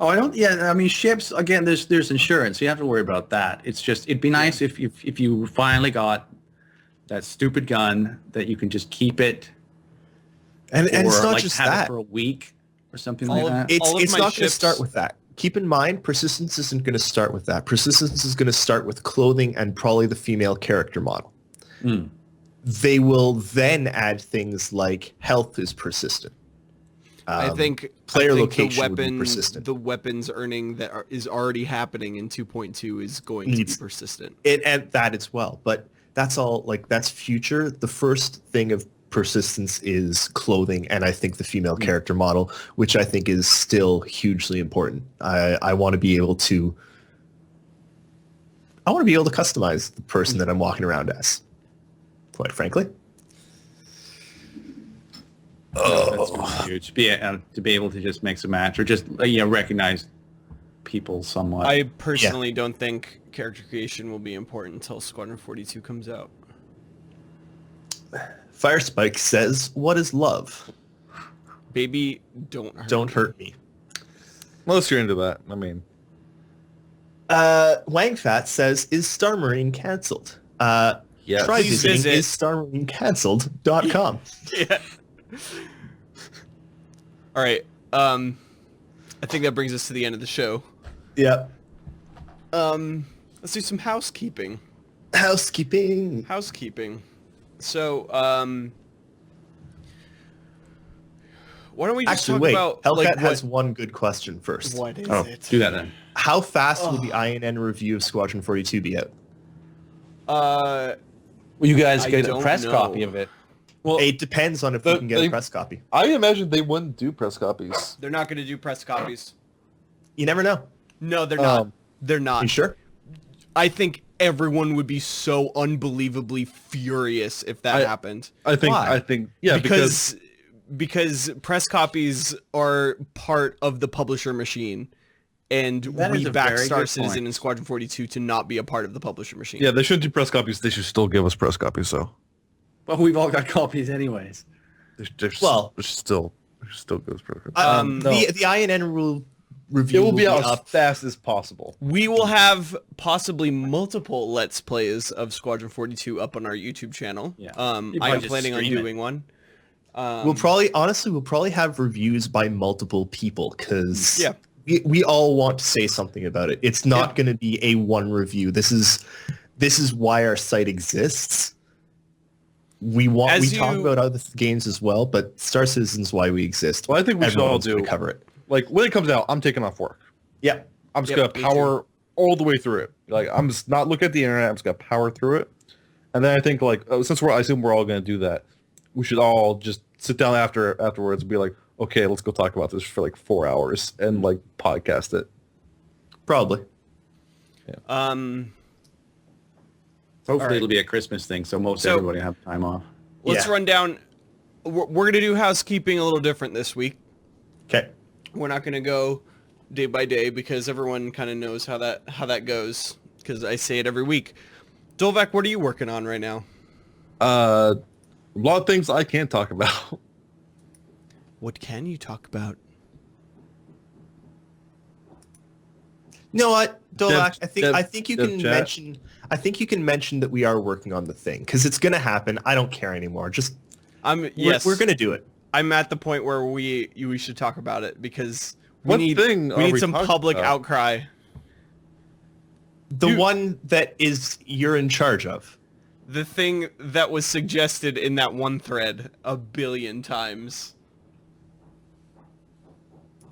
S8: Oh, I don't. Yeah, I mean ships. Again, there's insurance. So you have to worry about that. It's just it'd be nice if you finally got that stupid gun that you can just keep it,
S5: And it's not
S8: like
S5: just
S8: have
S5: that.
S8: it for a week or something
S6: All
S8: like
S6: of
S8: that.
S6: it-
S5: It's
S6: all of my
S5: not going to
S6: ships-
S5: start with that. Keep in mind, Persistence isn't going to start with that. Persistence is going to start with clothing and probably the female character model. They will then add things like health is persistent.
S6: I think
S5: player
S6: the
S5: location would be persistent.
S6: The weapons earning that is already happening in 2.2 is going to be persistent.
S5: And that as well. But that's all, like, that's future. The first thing of persistence is clothing, and I think the female character model, which I think is still hugely important. I want to be able to customize the person that I'm walking around as, quite frankly.
S8: That's huge. To be able to just mix a match or just recognize people somewhat.
S6: I personally don't think character creation will be important until Squadron 42 comes out.
S5: Firespike says, what is love?
S6: Baby, don't hurt me.
S7: Unless you're into that. I mean,
S5: Wangfat says, is Star Marine cancelled?
S7: yes.
S5: Try
S6: Please
S5: visiting
S6: visit.
S5: isstarmarinecancelled.com.
S6: Yeah. All right. I think that brings us to the end of the show.
S5: Yep.
S6: Let's do some housekeeping.
S5: Housekeeping.
S6: So, why don't we just
S5: Actually,
S6: talk
S5: wait.
S6: about
S5: Hellcat
S6: like,
S5: has one good question first.
S6: what is it?
S8: Do that then.
S5: How fast will the INN review of Squadron 42 be out?
S9: Well, you guys
S6: I
S9: get a
S6: don't
S9: press
S6: know.
S9: copy of it.
S7: Well,
S5: It depends on if we can get a press copy.
S7: I imagine they wouldn't do press copies.
S6: They're not going to do press copies.
S5: You never know.
S6: No, they're not. They're not.
S5: You sure?
S6: I think everyone would be so unbelievably furious if that happened.
S7: I think.
S5: Why?
S7: I think. Yeah,
S6: because press copies are part of the publisher machine, and
S8: That
S6: we
S8: is a
S6: back
S8: very
S6: Star
S8: good
S6: Citizen
S8: point.
S6: and Squadron 42 to not be a part of the publisher machine.
S7: Yeah, they shouldn't do press copies. They should still give us press copies. So
S8: But we've all got copies anyways.
S7: they
S5: Well-
S7: should still give us press copies.
S5: The INN review
S7: It will be out as
S5: up.
S7: fast as possible.
S6: We will have possibly multiple Let's Plays of Squadron 42 up on our YouTube channel.
S8: Yeah.
S6: I
S8: You
S6: am
S8: probably just
S6: planning on
S8: stream it.
S6: doing one.
S5: We'll probably have reviews by multiple people because
S6: Yeah.
S5: we all want to say something about it. It's not going to be a one review. This is why our site exists. We talk about other games as well, but Star Citizen's why we exist.
S7: Well, I think we should all
S5: Everyone's gonna
S7: do
S5: cover it.
S7: Like when it comes out, I'm taking off work.
S5: Yeah.
S7: I'm just
S6: Yep,
S7: gonna
S6: me
S7: power all the way through it. Like I'm just not looking at the internet. I'm just gonna power through it. And then I think since I assume we're all gonna do that, we should all just sit down afterwards and be like, okay, let's go talk about this for like 4 hours and like podcast it.
S5: Probably.
S8: Hopefully it'll be a Christmas thing, so everybody have time off.
S6: Let's
S5: Yeah.
S6: run down. We're going to do housekeeping a little different this week.
S5: Okay.
S6: We're not going to go day by day because everyone kind of knows how that goes because I say it every week. Dolvak, what are you working on right now?
S7: A lot of things I can't talk about.
S6: What can you talk about?
S5: You know what, Dolak?
S7: Dev
S5: I think you
S7: dev
S5: can
S7: chat.
S5: mention. I think you can mention that we are working on the thing because it's gonna happen. I don't care anymore. Just we're gonna do it.
S6: I'm at the point where we should talk about it because
S7: What
S6: we
S7: thing are
S6: need
S7: we
S6: some
S7: talking
S6: public
S7: about?
S6: outcry.
S5: The one that you're in charge of.
S6: The thing that was suggested in that one thread 1 billion times.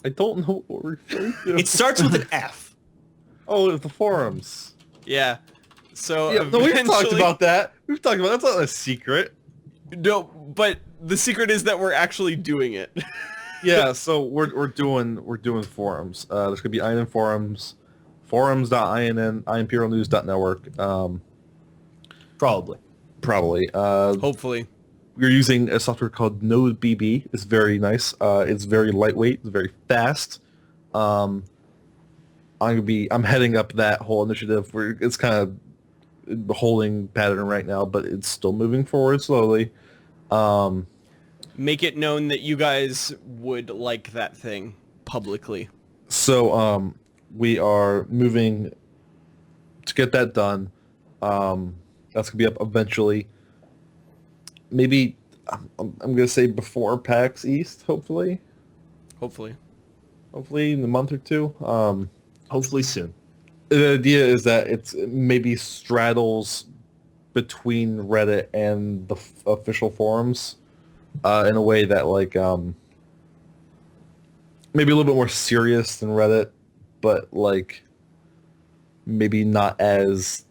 S7: I don't know what we're referring to.
S5: It starts with an F.
S7: Oh, the forums.
S6: Yeah. So
S7: Yeah, no, we've talked
S6: eventually-
S7: about that. We've talked about that's not a secret.
S6: No, but the secret is that we're actually doing it.
S7: Yeah, so we're doing forums. There's gonna be INN forums, forums.imperialnews.network.
S5: Probably.
S7: Probably.
S6: Hopefully.
S7: We're using a software called NodeBB. It's very nice. It's very lightweight. It's very fast. I'm heading up that whole initiative. It's kind of the holding pattern right now, but it's still moving forward slowly.
S6: Make it known that you guys would like that thing publicly.
S7: So we are moving to get that done. That's gonna be up eventually. Maybe I'm gonna say before PAX East, hopefully.
S6: Hopefully.
S7: Hopefully in a month or two.
S5: Hopefully soon.
S7: The idea is that it's maybe straddles between Reddit and the official forums in a way that like maybe a little bit more serious than Reddit, but like maybe not as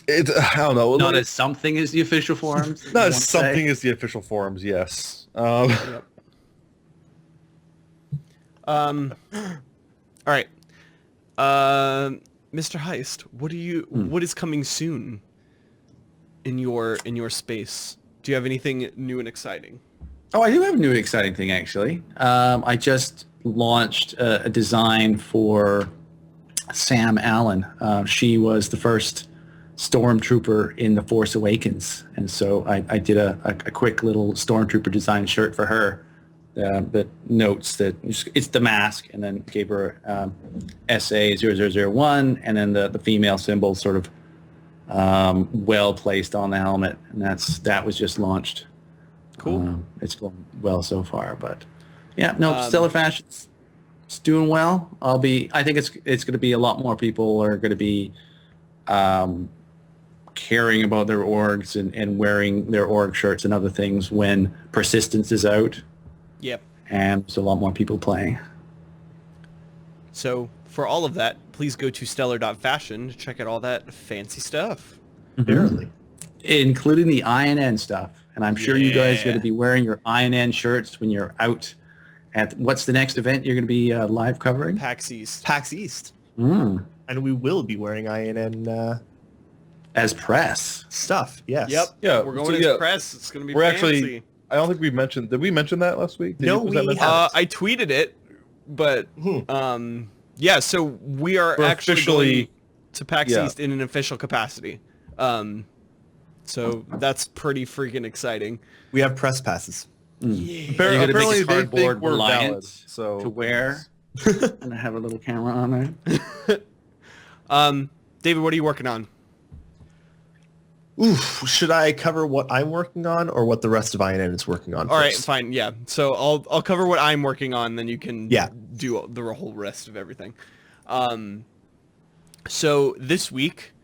S7: I don't know.
S8: Not as something as the official forums.
S7: Not
S8: you
S7: as
S8: want to
S7: something
S8: say?
S7: as the official forums, yes.
S6: All right. Mr. Heyst, what is coming soon in your space? Do you have anything new and exciting?
S8: Oh, I do have a new exciting thing, actually. I just launched a design for Sam Allen. She was the first stormtrooper in The Force Awakens. And so I did a quick little stormtrooper design shirt for her that notes that it's the mask, and then gave her SA0001, and then the female symbol sort of well placed on the helmet. And that was just launched.
S6: Cool.
S8: It's going well so far, but yeah, no, Stellar Fashion, it's doing well. I think it's going to be a lot more people are going to be caring about their orgs and wearing their org shirts and other things when Persistence is out.
S6: Yep.
S8: And there's a lot more people playing.
S6: So for all of that, please go to Stellar.Fashion to check out all that fancy stuff.
S5: Apparently.
S8: Including the INN stuff. And I'm sure you guys are going
S6: Yeah.
S8: to be wearing your INN shirts when you're out at, what's the next event you're going to be live covering?
S6: PAX East.
S5: PAX East.
S8: Mm.
S5: And we will be wearing INN
S8: As press.
S5: stuff. Yes.
S6: Yep.
S7: Yeah,
S6: We're going
S7: so
S6: as
S7: yeah,
S6: press. It's going to be
S7: we're
S6: fancy.
S7: actually. I don't think we mentioned. Did we mention that last week?
S5: No,
S7: Was that
S5: we
S7: mentioned?
S5: haven't.
S6: I tweeted it But yeah, so we're actually
S7: officially
S6: going to PAX East in an official capacity. So that's pretty freaking exciting.
S5: We have press passes.
S7: Apparently they think we're valid. So
S8: to wear and I have a little camera on there.
S6: David, what are you working on?
S5: Oof, should I cover what I'm working on or what the rest of INN is working on
S6: All right,
S5: first?
S6: fine, yeah. So I'll cover what I'm working on, then you can
S5: Yeah.
S6: do the whole rest of everything. So this week,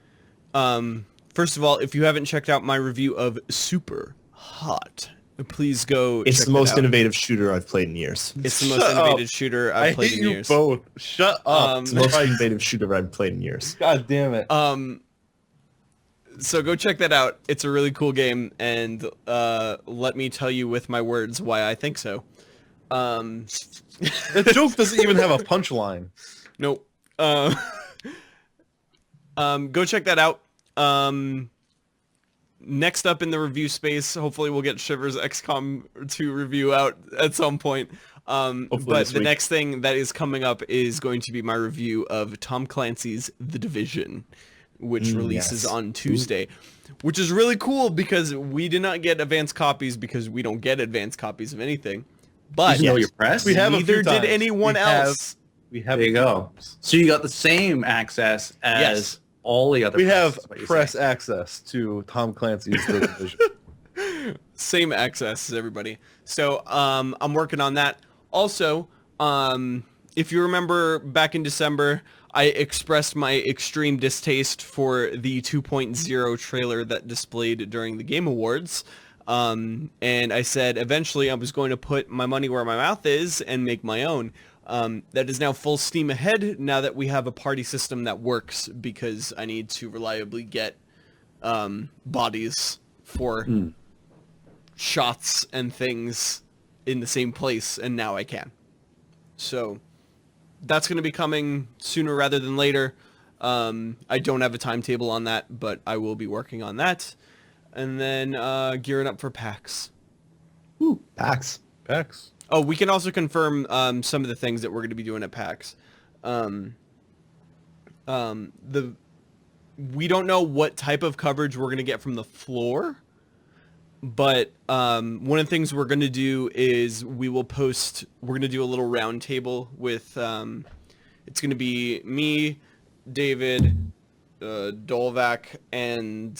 S6: first of all, if you haven't checked out my review of Super Hot, please go
S5: It's
S6: check
S5: the
S6: that
S5: most
S6: out.
S5: innovative shooter I've played in years.
S6: It's the most
S7: Shut
S6: innovative
S7: up.
S6: shooter
S7: I
S6: I've played
S7: hate
S6: in
S7: you
S6: years.
S7: both. Shut up.
S5: It's the most innovative shooter I've played in years.
S7: God damn it.
S6: So go check that out. It's a really cool game, and let me tell you with my words why I think so.
S7: The joke doesn't even have a punchline.
S6: Nope. Go check that out. Next up in the review space, hopefully we'll get Shiver's XCOM 2 review out at some point. But the next thing that is coming up is going to be my review of Tom Clancy's The Division, which releases on Tuesday, which is really cool because we did not get advanced copies because we don't get advanced copies of anything. But
S8: You know your press?
S7: We have a
S6: neither
S7: few
S6: did
S7: times.
S6: anyone else.
S7: We have
S8: There you go. So you got the same access as
S6: Yes.
S8: all the other
S7: We
S8: press,
S7: have
S8: is what you're
S7: press
S8: saying.
S7: access to Tom Clancy's The Division.
S6: Same access as everybody. So I'm working on that. Also, if you remember back in December, I expressed my extreme distaste for the 2.0 trailer that displayed during the Game Awards. And I said eventually I was going to put my money where my mouth is and make my own. That is now full steam ahead now that we have a party system that works, because I need to reliably get bodies for shots and things in the same place, and now I can. So that's going to be coming sooner rather than later. I don't have a timetable on that, but I will be working on that. And then gearing up for PAX.
S5: Ooh, PAX.
S7: PAX.
S6: Oh, we can also confirm some of the things that we're going to be doing at PAX. We don't know what type of coverage we're going to get from the floor, but one of the things we're going to do is we're going to do a little round table with, it's going to be me, David, Dolvak, and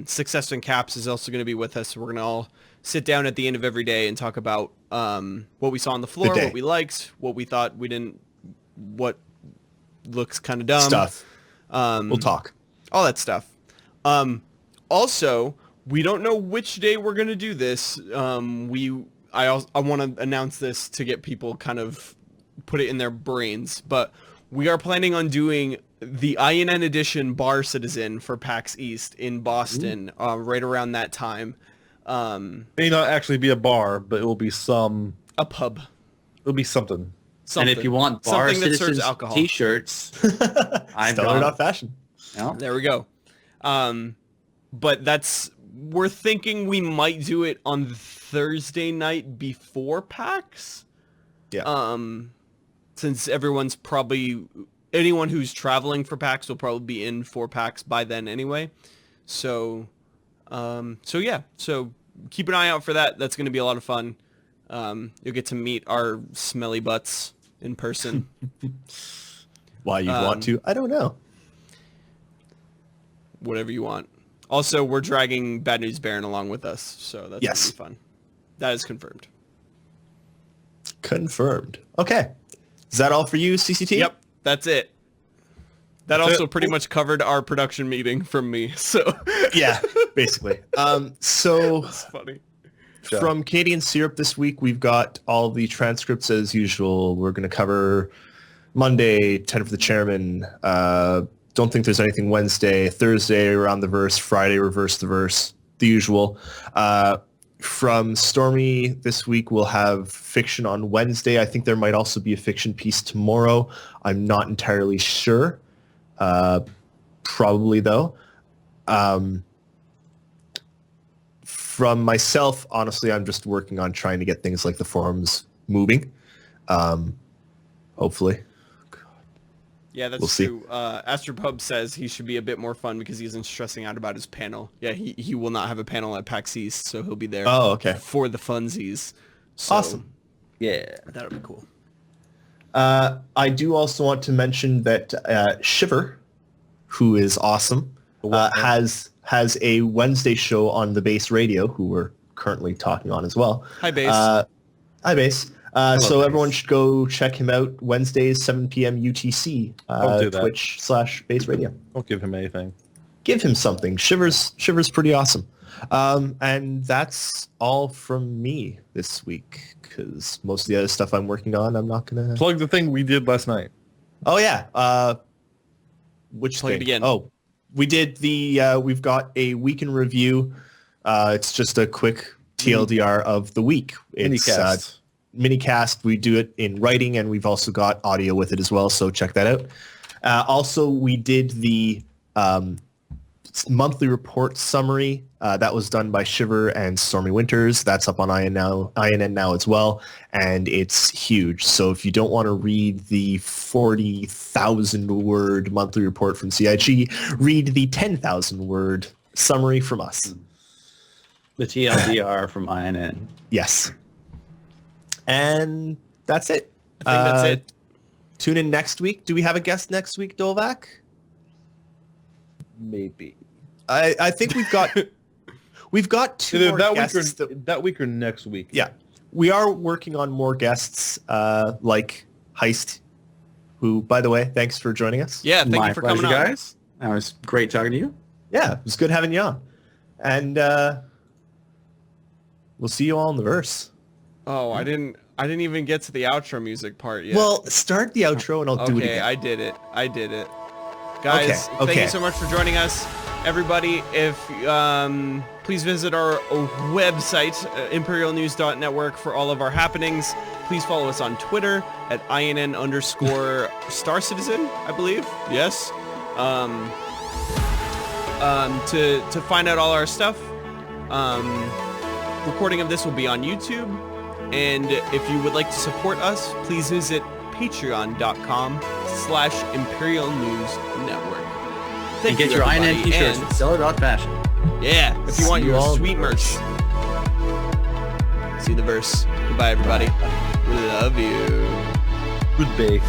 S6: Success and Caps is also going to be with us. So we're going to all sit down at the end of every day and talk about what we saw on the floor, what we liked, what we thought we didn't, what looks kind of dumb.
S5: Stuff. We'll talk.
S6: All that stuff. Also, we don't know which day we're going to do this. I want to announce this to get people kind of put it in their brains, but we are planning on doing the INN edition Bar Citizen for PAX East in Boston right around that time.
S7: May not actually be a bar, but it will be
S6: a pub.
S7: It'll be something.
S8: And if you want Bar
S6: Something that serves
S8: Citizens
S6: alcohol.
S8: t-shirts, I've got
S5: Stellar.Fashion.
S6: There we go. But we're thinking we might do it on Thursday night before PAX.
S5: Yeah.
S6: Since anyone who's traveling for PAX will probably be in for PAX by then anyway. So yeah. So keep an eye out for that. That's going to be a lot of fun. You'll get to meet our smelly butts in person.
S5: Why you want to? I don't know.
S6: Whatever you want. Also, we're dragging Bad News Baron along with us, so that's going to be fun. That is confirmed.
S5: Confirmed. Okay. Is that all for you, CCT?
S6: Yep, that's it. That also pretty much covered our production meeting from me, so...
S5: Yeah, basically. So...
S6: It's funny.
S5: From Canadian Syrup this week, we've got all the transcripts as usual. We're going to cover Monday, 10 for the Chairman. Don't think there's anything Wednesday. Thursday, around the verse. Friday, reverse the verse. The usual. From Stormy this week, we'll have fiction on Wednesday. I think there might also be a fiction piece tomorrow. I'm not entirely sure. Probably, though. From myself, honestly, I'm just working on trying to get things like the forums moving. hopefully.
S6: Yeah, that's
S5: We'll see.
S6: true. Astropub says he should be a bit more fun because he isn't stressing out about his panel. Yeah, he will not have a panel at PAX East, so he'll be there for the funsies. So
S5: Awesome.
S7: Yeah.
S6: that'll be cool.
S5: I do also want to mention that Shiver, who is awesome, has a Wednesday show on the Base Radio, who we're currently talking on as well.
S6: Hi, Base.
S5: Hi, Base. So everyone should go check him out Wednesdays, 7 p.m. UTC,
S7: Don't do that.
S5: Twitch/Base Radio.
S7: Don't give him anything.
S5: Give him something. Shiver's pretty awesome. And that's all from me this week, because most of the other stuff I'm working on, I'm not going to...
S7: Plug the thing we did last night.
S5: Oh, yeah. Which
S6: Plug it
S5: thing?
S6: again.
S5: Oh, we did the... we've got a week in review. It's just a quick TLDR of the week. It's minicast. We do it in writing, and we've also got audio with it as well, so check that out. Also, we did the monthly report summary. That was done by Shiver and Stormy Winters. That's up on INN now as well, and it's huge. So if you don't want to read the 40,000-word monthly report from CIG, read the 10,000-word summary from us.
S8: The TLDR from INN.
S5: Yes. And that's it.
S6: I think that's it.
S5: Tune in next week. Do we have a guest next week, Dolvak?
S7: Maybe.
S5: I think we've got two
S7: Either
S5: more
S7: that
S5: guests.
S7: week or that week or next week.
S5: Yeah. We are working on more guests like Heyst, who, by the way, thanks for joining us.
S6: Yeah, thank
S8: My
S6: you for
S8: pleasure,
S6: coming on.
S8: guys. That was great talking to you.
S5: Yeah, it was good having you on. And we'll see you all in the verse.
S6: Oh, I didn't even get to the outro music part yet.
S5: Well, start the outro and I'll do it
S6: Okay,
S5: again.
S6: I did it. Guys, thank you so much for joining us. Everybody, if please visit our website, imperialnews.network, for all of our happenings. Please follow us on Twitter at INN_StarCitizen, I believe. Yes. To find out all our stuff. Recording of this will be on YouTube. And if you would like to support us, please visit patreon.com/Imperial News Network.
S8: And get your INN t-shirts at Stellar.Fashion.
S6: Yeah, if you want
S5: See you
S6: your
S5: all in
S6: sweet
S5: the
S6: merch. See the verse. Goodbye, everybody. We love you.
S7: Good day.